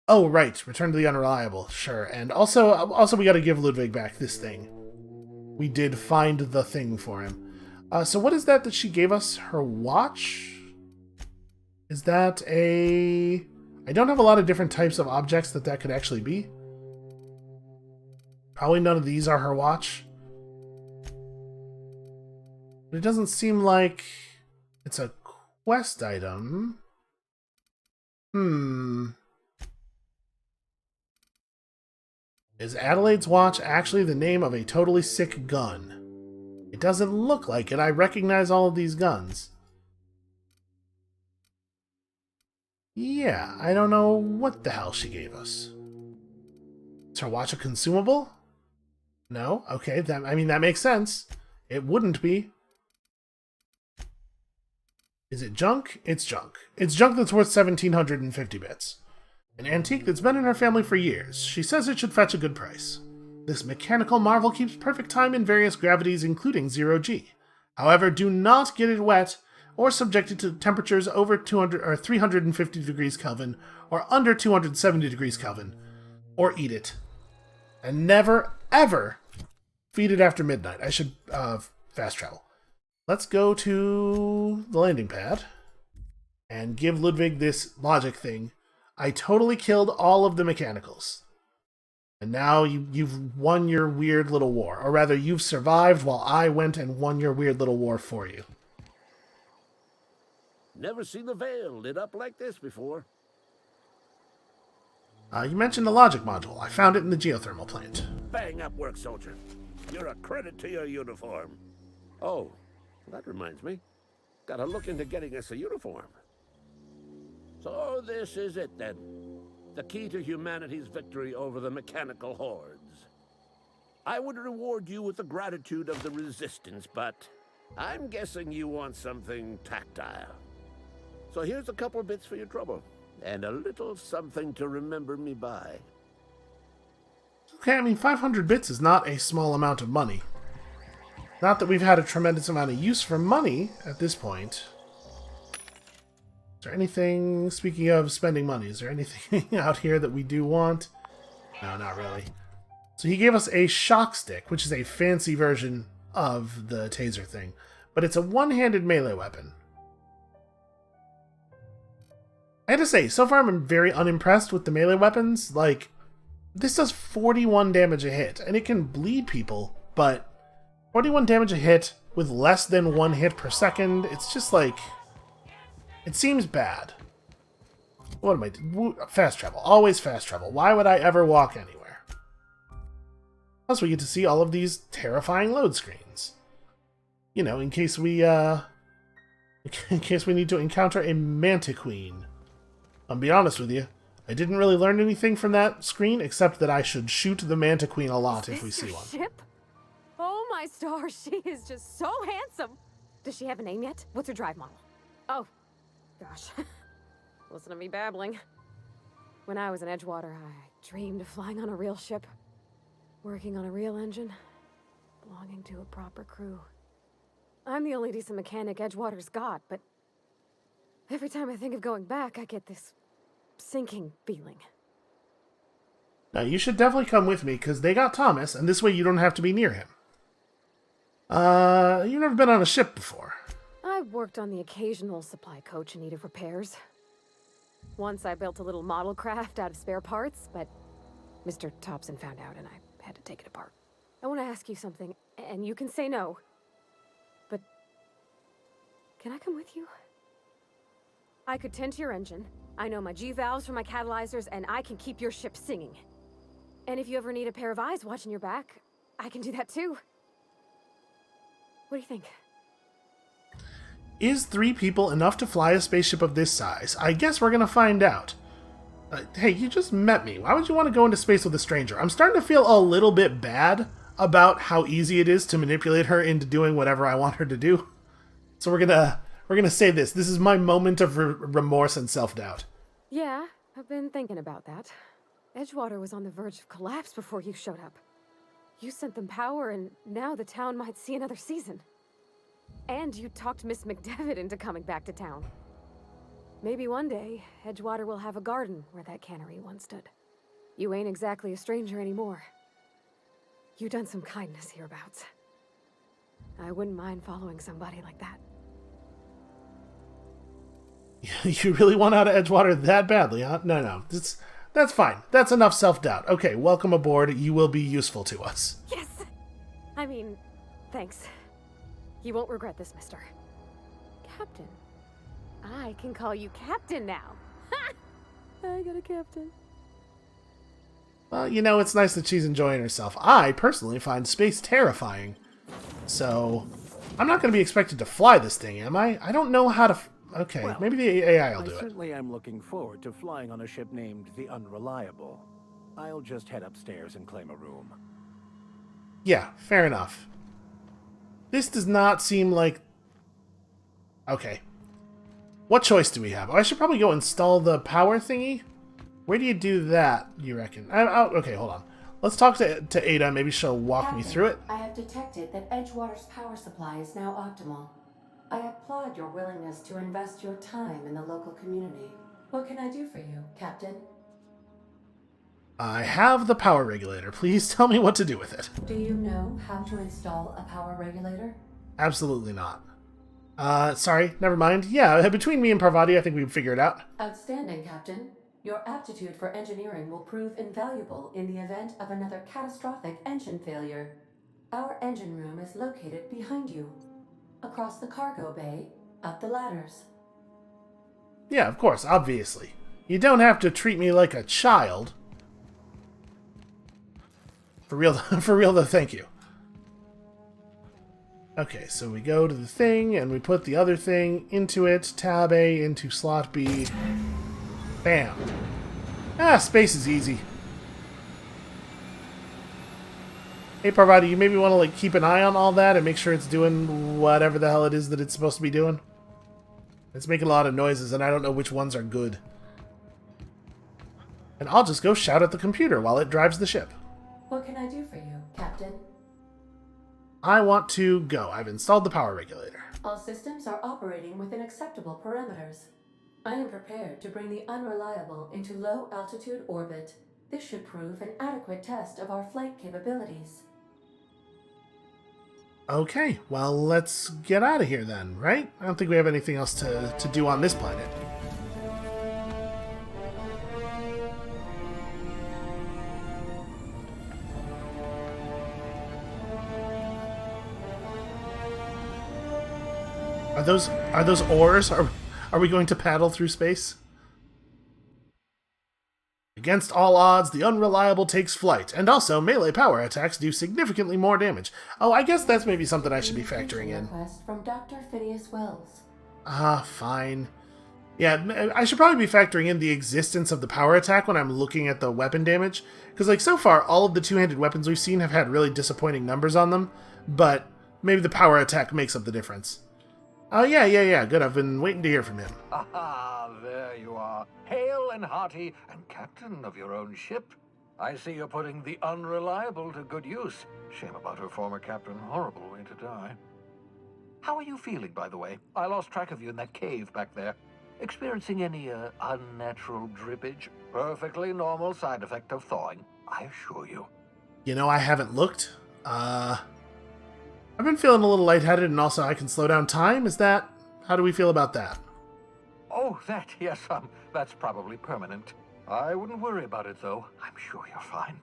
Oh, right. Return to the Unreliable. Sure. And also we gotta give Ludwig back this thing. We did find the thing for him. So what is that she gave us? Her watch? Is that a... I don't have a lot of different types of objects that could actually be. Probably none of these are her watch. But it doesn't seem like it's a quest item. Is Adelaide's watch actually the name of a totally sick gun? It doesn't look like it. I recognize all of these guns. Yeah, I don't know what the hell she gave us. Is her watch a consumable? No? Okay, that makes sense. It wouldn't be. Is it junk? It's junk. It's junk that's worth 1,750 bits. An antique that's been in her family for years. She says it should fetch a good price. This mechanical marvel keeps perfect time in various gravities, including 0G. However, do not get it wet or subject it to temperatures over 200 or 350 degrees Kelvin or under 270 degrees Kelvin, or eat it. And never, ever feed it after midnight. I should fast travel. Let's go to the landing pad and give Ludwig this logic thing. I totally killed all of the mechanicals. And now you've won your weird little war. Or rather, you've survived while I went and won your weird little war for you. Never seen the Veil lit up like this before. You mentioned the logic module. I found it in the geothermal plant. Bang up work, soldier. You're a credit to your uniform. Oh, that reminds me. Gotta look into getting us a uniform. So this is it then. The key to humanity's victory over the mechanical hordes. I would reward you with the gratitude of the resistance, but I'm guessing you want something tactile. So here's a couple bits for your trouble. And a little something to remember me by. Okay, I mean, 500 bits is not a small amount of money. Not that we've had a tremendous amount of use for money at this point. Is there anything, speaking of spending money, is there anything out here that we do want? No, not really. So he gave us a shock stick, which is a fancy version of the taser thing. But it's a one-handed melee weapon. I had to say, so far I'm very unimpressed with the melee weapons. Like, this does 41 damage a hit, and it can bleed people, but 41 damage a hit with less than 1 hit per second, it's just like... It seems bad. What am I doing? Fast travel. Always fast travel. Why would I ever walk anywhere? Plus, we get to see all of these terrifying load screens. You know, in case we need to encounter a Manta Queen. I'll be honest with you, I didn't really learn anything from that screen, except that I should shoot the Manta Queen a lot if we see one. Ship? Oh my stars, she is just so handsome! Does she have a name yet? What's her drive model? Oh, gosh. Listen to me babbling. When I was in Edgewater, I dreamed of flying on a real ship, working on a real engine, belonging to a proper crew. I'm the only decent mechanic Edgewater's got, but every time I think of going back, I get this sinking feeling. Now, you should definitely come with me, because they got Thomas, and this way you don't have to be near him. You've never been on a ship before. I've worked on the occasional supply coach in need of repairs. Once I built a little model craft out of spare parts, but Mr. Thompson found out and I had to take it apart. I want to ask you something, and you can say no, but can I come with you? I could tend to your engine. I know my G-valves for my catalyzers, and I can keep your ship singing. And if you ever need a pair of eyes watching your back, I can do that too. What do you think? Is 3 people enough to fly a spaceship of this size? I guess we're gonna find out. Hey, you just met me. Why would you want to go into space with a stranger? I'm starting to feel a little bit bad about how easy it is to manipulate her into doing whatever I want her to do. So we're gonna say this. This is my moment of remorse and self-doubt. Yeah, I've been thinking about that. Edgewater was on the verge of collapse before you showed up. You sent them power, and now the town might see another season. And you talked Miss McDevitt into coming back to town. Maybe one day, Edgewater will have a garden where that cannery once stood. You ain't exactly a stranger anymore. You've done some kindness hereabouts. I wouldn't mind following somebody like that. You really want out of Edgewater that badly, huh? No. That's fine. That's enough self-doubt. Okay, welcome aboard. You will be useful to us. Yes! I mean, thanks. You won't regret this, mister. Captain. I can call you Captain now. Ha! I got a captain. Well, you know, it's nice that she's enjoying herself. I, personally, find space terrifying. So, I'm not going to be expected to fly this thing, am I? I don't know how to... Okay, well, maybe the AI will do it. I certainly am looking forward to flying on a ship named the Unreliable. I'll just head upstairs and claim a room. Yeah, fair enough. This does not seem like... Okay. What choice do we have? Oh, I should probably go install the power thingy. Where do you do that, you reckon? Okay, hold on. Let's talk to Ada. Maybe she'll walk me through it. I have detected that Edgewater's power supply is now optimal. I applaud your willingness to invest your time in the local community. What can I do for you, Captain? I have the power regulator. Please tell me what to do with it. Do you know how to install a power regulator? Absolutely not. Sorry, never mind. Yeah, between me and Parvati, I think we'd figure it out. Outstanding, Captain. Your aptitude for engineering will prove invaluable in the event of another catastrophic engine failure. Our engine room is located behind you. Across the cargo bay, up the ladders. Yeah, of course, obviously. You don't have to treat me like a child. For real though, thank you. Okay, so we go to the thing, and we put the other thing into it. Tab A into slot B. Bam. Space is easy. Hey, Parvati, you maybe want to keep an eye on all that and make sure it's doing whatever the hell it is that it's supposed to be doing? It's making a lot of noises, and I don't know which ones are good. And I'll just go shout at the computer while it drives the ship. What can I do for you, Captain? I want to go. I've installed the power regulator. All systems are operating within acceptable parameters. I am prepared to bring the Unreliable into low-altitude orbit. This should prove an adequate test of our flight capabilities. Okay, well, let's get out of here then, right? I don't think we have anything else to do on this planet. Are those oars? Are we going to paddle through space? Against all odds, the Unreliable takes flight, and also melee power attacks do significantly more damage. Oh, I guess that's maybe something I should be factoring in. Request from Dr. Phineas Wells. Fine. Yeah, I should probably be factoring in the existence of the power attack when I'm looking at the weapon damage. Because, like, so far, all of the two-handed weapons we've seen have had really disappointing numbers on them, but maybe the power attack makes up the difference. Oh, yeah, good. I've been waiting to hear from him. Aha, there you are. Hale and hearty, and captain of your own ship. I see you're putting the Unreliable to good use. Shame about her former captain. Horrible way to die. How are you feeling, by the way? I lost track of you in that cave back there. Experiencing any, unnatural drippage? Perfectly normal side effect of thawing, I assure you. You know, I haven't looked. I've been feeling a little lightheaded, and also I can slow down time. How do we feel about that? Oh, yes, that's probably permanent. I wouldn't worry about it, though. I'm sure you're fine.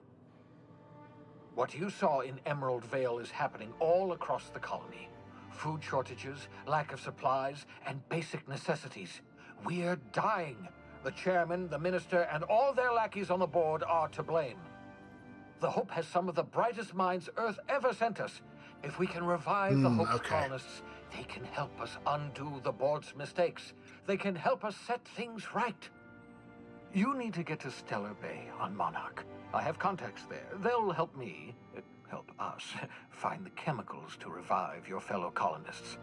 What you saw in Emerald Vale is happening all across the colony. Food shortages, lack of supplies, and basic necessities. We're dying. The chairman, the minister, and all their lackeys on the board are to blame. The Hope has some of the brightest minds Earth ever sent us. If we can revive the Hope's colonists, they can help us undo the board's mistakes. They can help us set things right. You need to get to Stellar Bay on Monarch. I have contacts there. They'll help us, find the chemicals to revive your fellow colonists.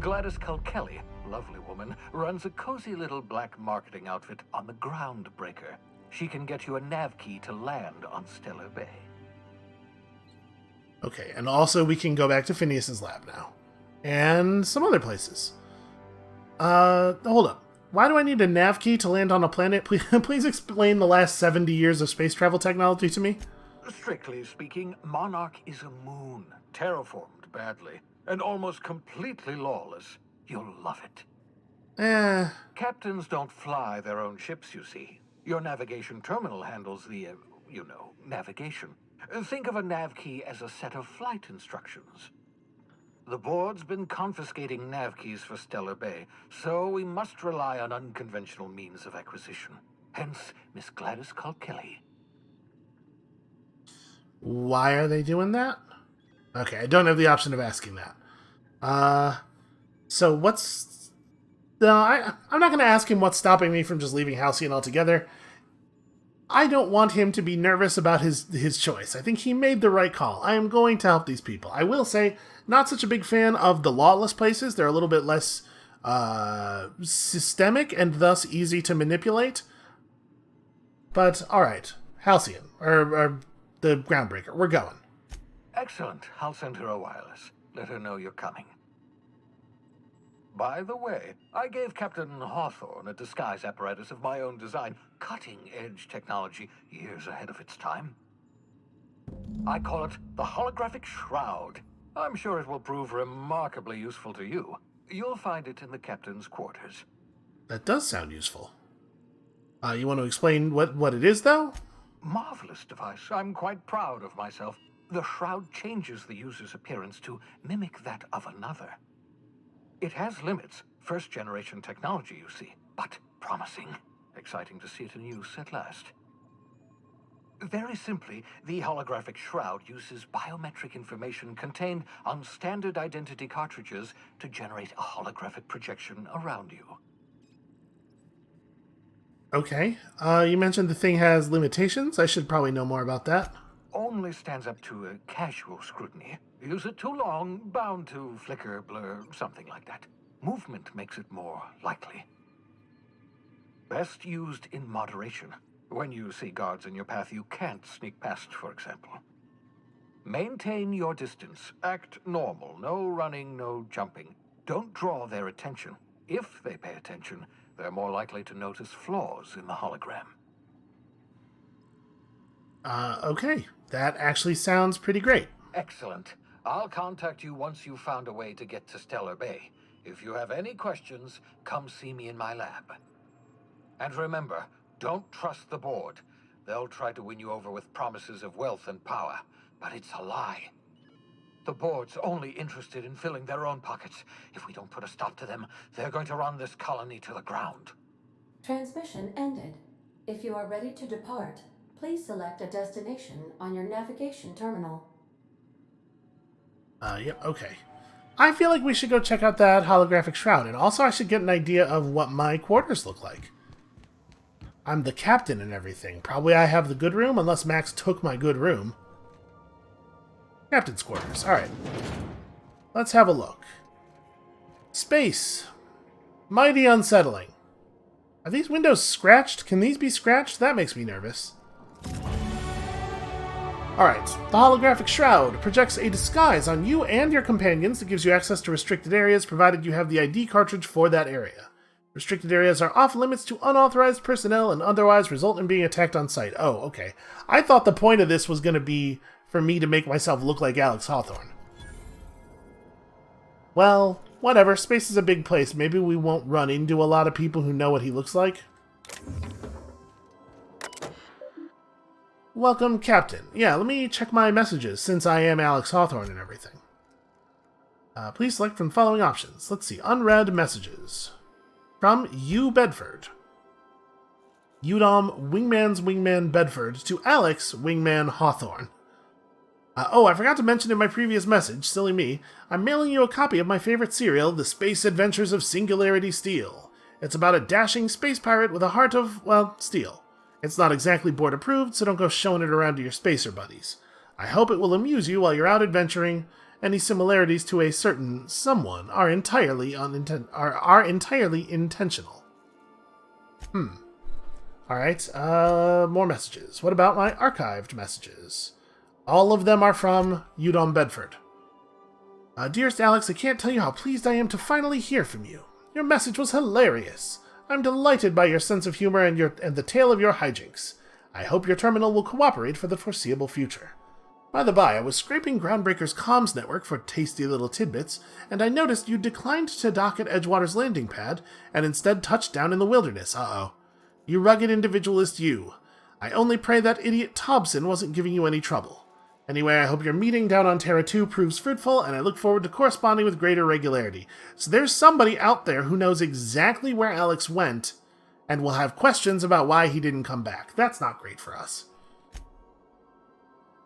Gladys Kelly, lovely woman, runs a cozy little black marketing outfit on the Groundbreaker. She can get you a nav key to land on Stellar Bay. Okay, and also we can go back to Phineas's lab now. And some other places. Hold up. Why do I need a nav key to land on a planet? Please explain the last 70 years of space travel technology to me. Strictly speaking, Monarch is a moon, terraformed badly, and almost completely lawless. You'll love it. Captains don't fly their own ships, you see. Your navigation terminal handles the, navigation. Think of a nav key as a set of flight instructions. The board's been confiscating nav keys for Stellar Bay, so we must rely on unconventional means of acquisition. Hence, Miss Gladys Kelly. Why are they doing that? Okay, I don't have the option of asking that. So what's... No, I'm not going to ask him what's stopping me from just leaving Halcyon altogether. I don't want him to be nervous about his choice. I think he made the right call. I am going to help these people. I will say, not such a big fan of the lawless places. They're a little bit less systemic and thus easy to manipulate. But, alright. Halcyon, or the Groundbreaker, we're going. Excellent. I'll send her a wireless. Let her know you're coming. By the way, I gave Captain Hawthorne a disguise apparatus of my own design, cutting-edge technology, years ahead of its time. I call it the Holographic Shroud. I'm sure it will prove remarkably useful to you. You'll find it in the captain's quarters. That does sound useful. You want to explain what it is, though? Marvelous device. I'm quite proud of myself. The shroud changes the user's appearance to mimic that of another. It has limits, first-generation technology, you see, but promising. Exciting to see it in use at last. Very simply, the holographic shroud uses biometric information contained on standard identity cartridges to generate a holographic projection around you. Okay. You mentioned the thing has limitations. I should probably know more about that. Only stands up to a casual scrutiny. Use it too long, bound to flicker, blur, something like that. movement makes it more likely. Best used in moderation. When you see guards in your path you can't sneak past, for example. Maintain your distance. Act normal. No running, no jumping. Don't draw their attention. If they pay attention, they're more likely to notice flaws in the hologram. Okay. That actually sounds pretty great. Excellent. I'll contact you once you've found a way to get to Stellar Bay. If you have any questions, come see me in my lab. And remember, don't trust the board. They'll try to win you over with promises of wealth and power, but it's a lie. The board's only interested in filling their own pockets. If we don't put a stop to them, they're going to run this colony to the ground. Transmission ended. If you are ready to depart, please select a destination on your navigation terminal. Yep, okay. I feel like we should go check out that holographic shroud, and also I should get an idea of what my quarters look like. I'm the captain and everything. Probably I have the good room, unless Max took my good room. Captain's quarters. Alright. Let's have a look. Space. Mighty unsettling. Are these windows scratched? Can these be scratched? That makes me nervous. Alright. The holographic shroud projects a disguise on you and your companions that gives you access to restricted areas, provided you have the ID cartridge for that area. Restricted areas are off limits to unauthorized personnel and otherwise result in being attacked on sight. Oh, okay. I thought the point of this was going to be for me to make myself look like Alex Hawthorne. Well, whatever. Space is a big place. Maybe we won't run into a lot of people who know what he looks like. Welcome, Captain. Yeah, let me check my messages, since I am Alex Hawthorne and everything. Please select from the following options. Let's see. Unread messages. From U. Bedford. Udom, Wingman's Wingman Bedford, to Alex, Wingman Hawthorne. Oh, I forgot to mention in my previous message, silly me, I'm mailing you a copy of my favorite serial, The Space Adventures of Singularity Steel. It's about a dashing space pirate with a heart of, well, steel. It's not exactly board approved, so don't go showing it around to your spacer buddies. I hope it will amuse you while you're out adventuring. Any similarities to a certain someone are entirely intentional. Alright, more messages. What about my archived messages? All of them are from Udom Bedford. Dearest Alex, I can't tell you how pleased I am to finally hear from you. Your message was hilarious. I'm delighted by your sense of humor and the tale of your hijinks. I hope your terminal will cooperate for the foreseeable future. By the by, I was scraping Groundbreaker's comms network for tasty little tidbits, and I noticed you declined to dock at Edgewater's landing pad, and instead touched down in the wilderness. Uh-oh. You rugged individualist you. I only pray that idiot Thompson wasn't giving you any trouble. Anyway, I hope your meeting down on Terra 2 proves fruitful, and I look forward to corresponding with greater regularity. So there's somebody out there who knows exactly where Alex went, and will have questions about why he didn't come back. That's not great for us.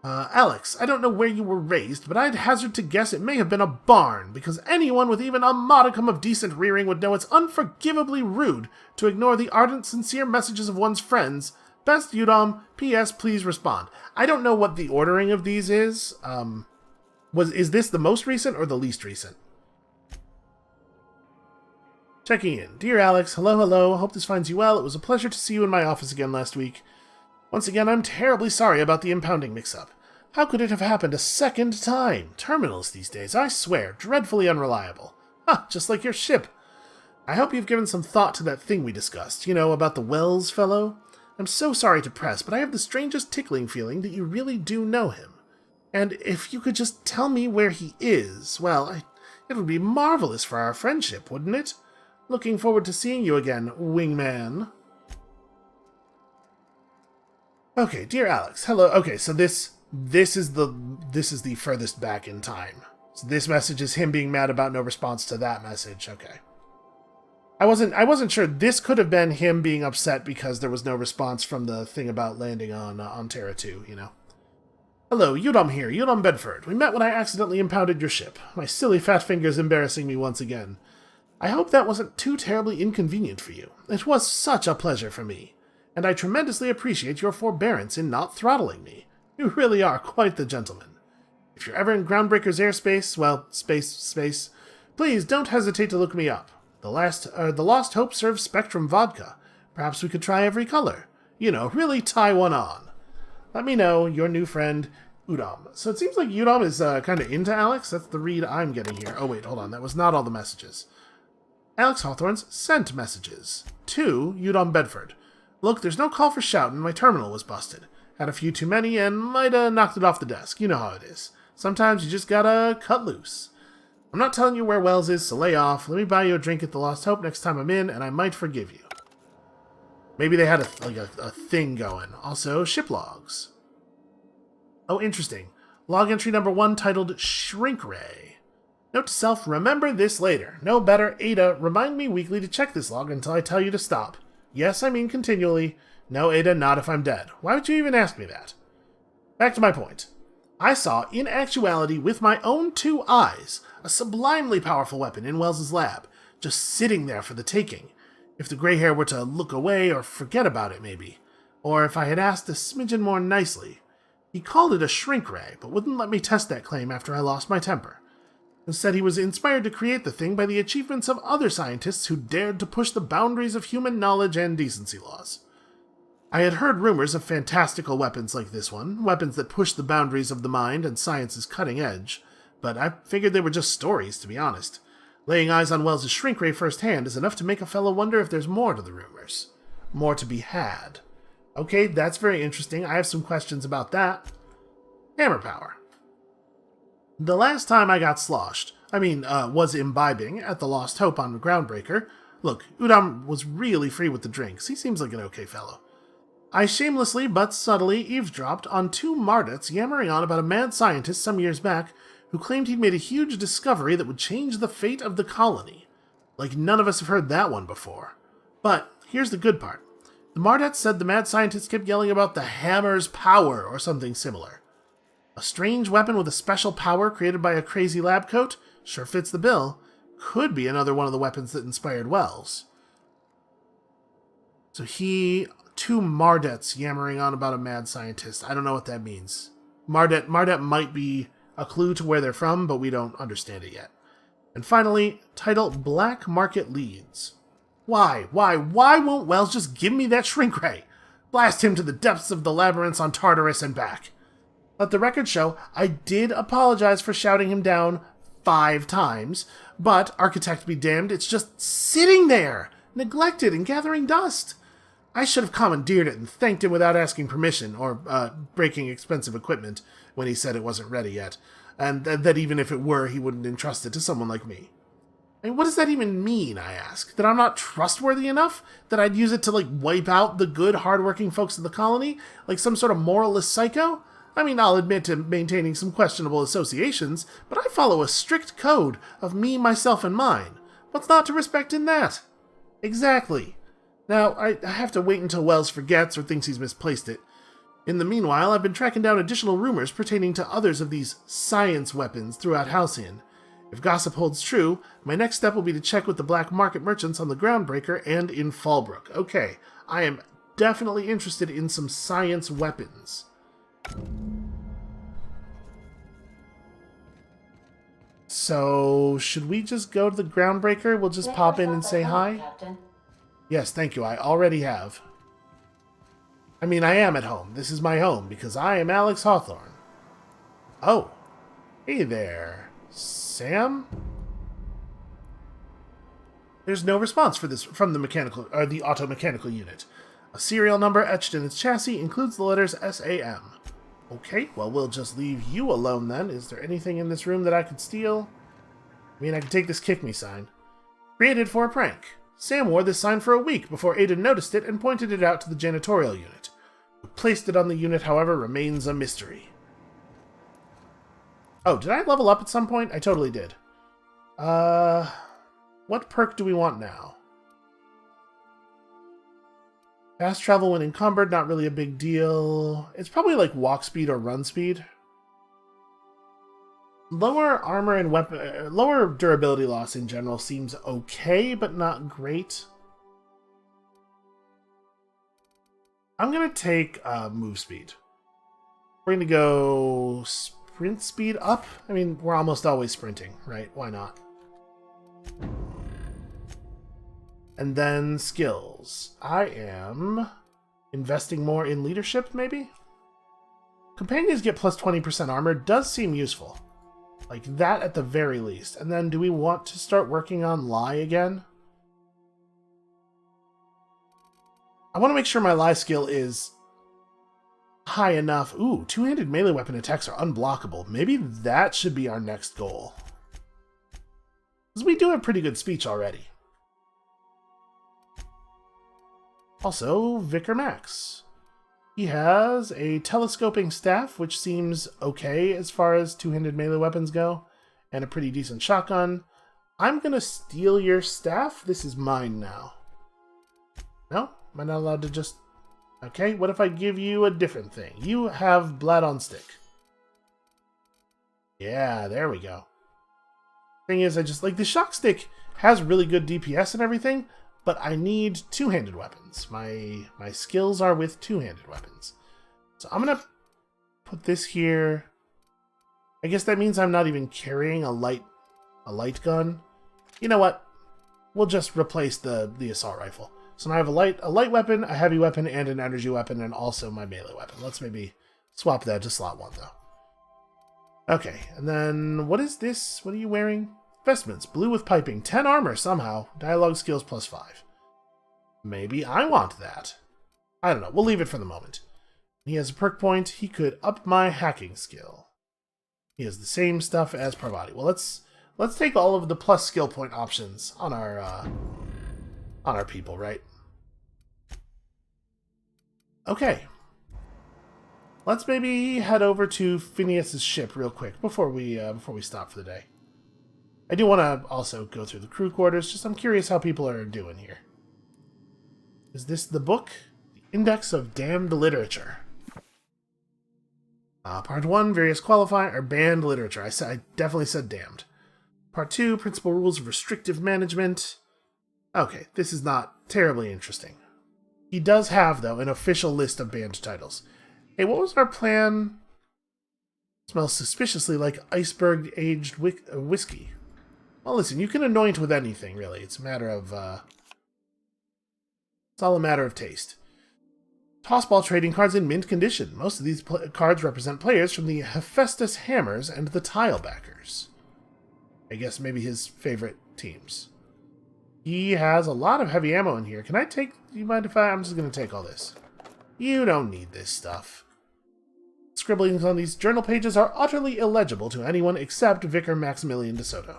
Alex, I don't know where you were raised, but I'd hazard to guess it may have been a barn, because anyone with even a modicum of decent rearing would know it's unforgivably rude to ignore the ardent, sincere messages of one's friends. Best Udom, P.S. Please respond. I don't know what the ordering of these is. Is this the most recent or the least recent? Checking in. Dear Alex, hello. Hope this finds you well. It was a pleasure to see you in my office again last week. Once again, I'm terribly sorry about the impounding mix-up. How could it have happened a second time? Terminals these days, I swear, dreadfully unreliable. Just like your ship. I hope you've given some thought to that thing we discussed, about the Wells fellow. I'm so sorry to press, but I have the strangest tickling feeling that you really do know him. And if you could just tell me where he is, well, it would be marvelous for our friendship, wouldn't it? Looking forward to seeing you again, wingman. Okay, dear Alex, hello. Okay, so this is the furthest back in time. So this message is him being mad about no response to that message. Okay. I wasn't sure. This could have been him being upset because there was no response from the thing about landing on Terra 2, Hello, Udom here, Udom Bedford. We met when I accidentally impounded your ship. My silly fat fingers embarrassing me once again. I hope that wasn't too terribly inconvenient for you. It was such a pleasure for me. And I tremendously appreciate your forbearance in not throttling me. You really are quite the gentleman. If you're ever in Groundbreaker's airspace, well, space, Please don't hesitate to look me up. The Lost Hope serves Spectrum vodka. Perhaps we could try every color. You know, really tie one on. Let me know, your new friend, Udom. So it seems like Udom is kind of into Alex. That's the read I'm getting here. Oh wait, hold on. That was not all the messages. Alex Hawthorne's sent messages. To Udom Bedford. Look, there's no call for shouting. My terminal was busted. Had a few too many and might have knocked it off the desk. You know how it is. Sometimes you just gotta cut loose. I'm not telling you where Wells is, so lay off. Let me buy you a drink at the Lost Hope next time I'm in, and I might forgive you. Maybe they had a thing going. Also, ship logs. Oh, interesting. Log entry number 1 titled Shrink Ray. Note to self, remember this later. No better, Ada, remind me weekly to check this log until I tell you to stop. Yes, I mean continually. No, Ada, not if I'm dead. Why would you even ask me that? Back to my point. I saw, in actuality, with my own 2 eyes, a sublimely powerful weapon in Wells's lab, just sitting there for the taking. If the gray hair were to look away or forget about it, maybe. Or if I had asked a smidgen more nicely. He called it a shrink ray, but wouldn't let me test that claim after I lost my temper. Instead, he was inspired to create the thing by the achievements of other scientists who dared to push the boundaries of human knowledge and decency laws. I had heard rumors of fantastical weapons like this one, weapons that push the boundaries of the mind and science's cutting edge, but I figured they were just stories, to be honest. Laying eyes on Wells' shrink ray firsthand is enough to make a fellow wonder if there's more to the rumors. More to be had. Okay, that's very interesting. I have some questions about that. Hammer power. The last time I got sloshed, was imbibing at the Lost Hope on the Groundbreaker. Look, Udom was really free with the drinks. He seems like an okay fellow. I shamelessly but subtly eavesdropped on 2 Mardets yammering on about a mad scientist some years back who claimed he'd made a huge discovery that would change the fate of the colony. Like none of us have heard that one before. But here's the good part. The Mardets said the mad scientist kept yelling about the hammer's power or something similar. A strange weapon with a special power created by a crazy lab coat? Sure fits the bill. Could be another one of the weapons that inspired Wells. So 2 Mardets yammering on about a mad scientist. I don't know what that means. Mardet might be a clue to where they're from, but we don't understand it yet. And finally, title Black Market Leads. Why won't Wells just give me that shrink ray? Blast him to the depths of the labyrinths on Tartarus and back. Let the record show, I did apologize for shouting him down 5 times, but, architect be damned, it's just sitting there, neglected and gathering dust. I should have commandeered it and thanked him without asking permission, or breaking expensive equipment when he said it wasn't ready yet, and that even if it were, he wouldn't entrust it to someone like me. I mean, what does that even mean, I ask? That I'm not trustworthy enough? That I'd use it to, wipe out the good, hardworking folks in the colony? Like some sort of moralist psycho? I mean, I'll admit to maintaining some questionable associations, but I follow a strict code of me, myself, and mine. What's not to respect in that? Exactly. Now, I have to wait until Wells forgets or thinks he's misplaced it. In the meanwhile, I've been tracking down additional rumors pertaining to others of these science weapons throughout Halcyon. If gossip holds true, my next step will be to check with the black market merchants on the Groundbreaker and in Fallbrook. Okay, I am definitely interested in some science weapons. So, should we just go to the Groundbreaker? We'll just pop in and say hi? Captain. Yes, thank you. I already have. I mean, I am at home. This is my home, because I am Alex Hawthorne. Oh. Hey there. Sam? There's no response for this from the auto-mechanical unit. A serial number etched in its chassis includes the letters SAM. Okay, well, we'll just leave you alone then. Is there anything in this room that I could steal? I mean, I could take this kick me sign. Created for a prank. Sam wore this sign for a week before Ada noticed it and pointed it out to the janitorial unit. Who placed it on the unit, however, remains a mystery. Oh, did I level up at some point? I totally did. What perk do we want now? Fast travel when encumbered, not really a big deal. It's probably like walk speed or run speed. Lower armor and weapon, lower durability loss in general seems okay, but not great. I'm gonna take move speed. We're gonna go sprint speed up. I mean, we're almost always sprinting, right? Why not? And then skills. I am investing more in leadership, maybe? Companions get plus 20% armor. Does seem useful. Like that at the very least. And then do we want to start working on lie again? I want to make sure my lie skill is high enough. Ooh, two-handed melee weapon attacks are unblockable. Maybe that should be our next goal. Because we do have pretty good speech already. Also, Vicar Max. He has a telescoping staff, which seems okay as far as two-handed melee weapons go, and a pretty decent shotgun. I'm going to steal your staff. This is mine now. No? Am I not allowed to just... Okay, what if I give you a different thing? You have blood on stick. Yeah, there we go. Thing is, I just... Like, the shock stick has really good DPS and everything, but I need two-handed weapons. My skills are with two-handed weapons. So I'm going to put this here. I guess that means I'm not even carrying a light gun. You know what? We'll just replace the assault rifle. So now I have a light weapon, a heavy weapon, and an energy weapon, and also my melee weapon. Let's maybe swap that to slot 1, though. Okay, and then what is this? What are you wearing? Vestments, blue with piping, 10 armor somehow. Dialogue skills plus 5. Maybe I want that. I don't know. We'll leave it for the moment. He has a perk point. He could up my hacking skill. He has the same stuff as Parvati. Well, let's take all of the plus skill point options on our people, right? Okay. Let's maybe head over to Phineas's ship real quick before we stop for the day. I do want to also go through the crew quarters. Just I'm curious how people are doing here. Is this the book? The Index of Damned Literature. Part 1, various qualifying or banned literature. I definitely said damned. Part 2, principal rules of restrictive management. Okay, this is not terribly interesting. He does have, though, an official list of banned titles. Hey, what was our plan? Smells suspiciously like iceberg-aged whiskey. Well, listen, you can anoint with anything, really. It's a matter of, it's all a matter of taste. Tossball trading cards in mint condition. Most of these cards represent players from the Hephaestus Hammers and the Tilebackers. I guess maybe his favorite teams. He has a lot of heavy ammo in here. Can I take... Do you mind if I'm just going to take all this? You don't need this stuff. Scribblings on these journal pages are utterly illegible to anyone except Vicar Maximilian de Soto.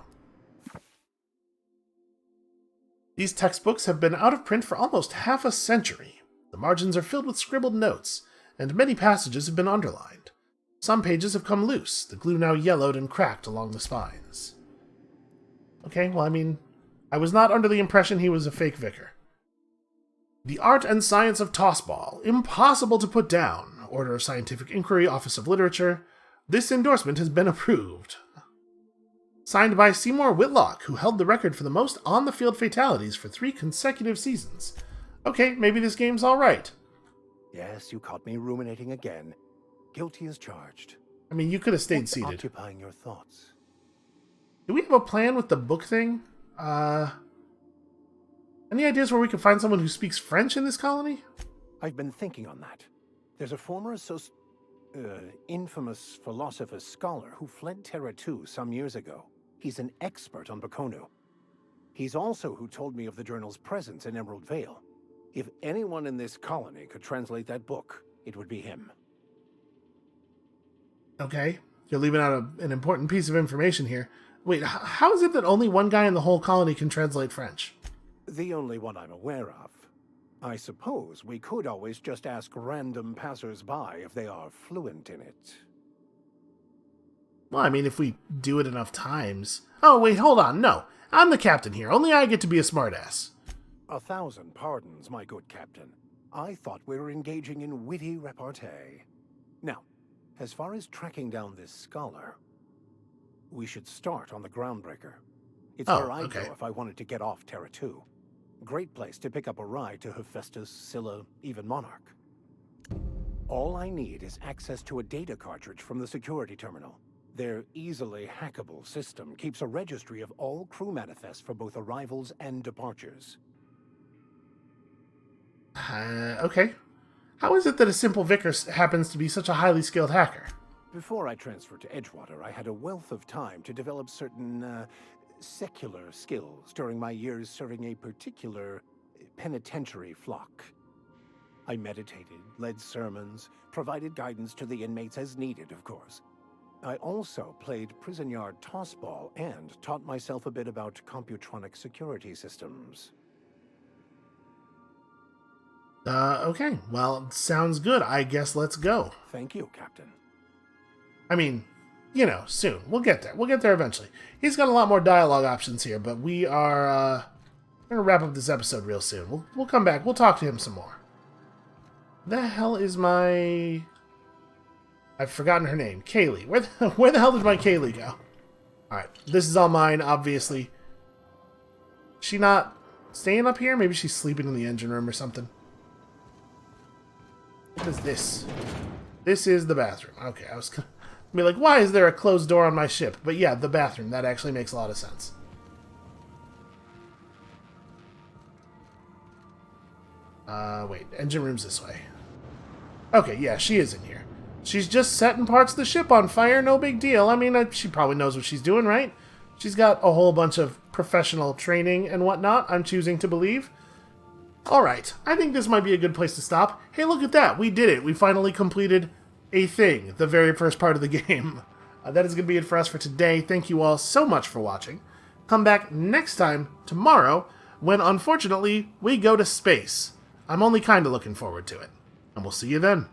These textbooks have been out of print for almost half a century. The margins are filled with scribbled notes, and many passages have been underlined. Some pages have come loose, the glue now yellowed and cracked along the spines. Okay, well, I mean, I was not under the impression he was a fake vicar. The Art and Science of Tossball, impossible to put down. Order of Scientific Inquiry, Office of Literature. This endorsement has been approved. Signed by Seymour Whitlock, who held the record for the most on-the-field fatalities for 3 consecutive seasons. Okay, maybe this game's alright. Yes, you caught me ruminating again. Guilty as charged. I mean, you could have stayed What's seated. occupying your thoughts? Do we have a plan with the book thing? Any ideas where we can find someone who speaks French in this colony? I've been thinking on that. There's a former infamous philosopher scholar who fled Terra 2 some years ago. He's an expert on Baccano. He's also who told me of the journal's presence in Emerald Vale. If anyone in this colony could translate that book, it would be him. Okay, you're leaving out an important piece of information here. Wait, how is it that only one guy in the whole colony can translate French? The only one I'm aware of. I suppose we could always just ask random passers-by if they are fluent in it. Well, I mean, if we do it enough times... Oh, wait, hold on, no. I'm the captain here. Only I get to be a smartass. 1,000 pardons, my good captain. I thought we were engaging in witty repartee. Now, as far as tracking down this scholar, we should start on the Groundbreaker. It's where I'd go if I wanted to get off Terra 2. Great place to pick up a ride to Hephaestus, Scylla, even Monarch. All I need is access to a data cartridge from the security terminal. Their easily hackable system keeps a registry of all crew manifests for both arrivals and departures. Okay. How is it that a simple vicar happens to be such a highly skilled hacker? Before I transferred to Edgewater, I had a wealth of time to develop certain, secular skills during my years serving a particular penitentiary flock. I meditated, led sermons, provided guidance to the inmates as needed, of course. I also played prison yard tossball and taught myself a bit about computronic security systems. Okay. Well, sounds good. I guess let's go. Thank you, Captain. I mean, you know, soon. We'll get there. We'll get there eventually. He's got a lot more dialogue options here, but we are going to wrap up this episode real soon. We'll come back. We'll talk to him some more. The hell is my... I've forgotten her name. Kaylee. Where the hell did my Kaylee go? Alright. This is all mine, obviously. She not staying up here? Maybe she's sleeping in the engine room or something. What is this? This is the bathroom. Okay, I was gonna be like, why is there a closed door on my ship? But yeah, the bathroom. That actually makes a lot of sense. Wait. Engine room's this way. Okay, yeah, she is in here. She's just setting parts of the ship on fire. No big deal. I mean, she probably knows what she's doing, right? She's got a whole bunch of professional training and whatnot, I'm choosing to believe. Alright, I think this might be a good place to stop. Hey, look at that. We did it. We finally completed a thing, the very first part of the game. That is going to be it for us for today. Thank you all so much for watching. Come back next time, tomorrow, when, unfortunately, we go to space. I'm only kind of looking forward to it. And we'll see you then.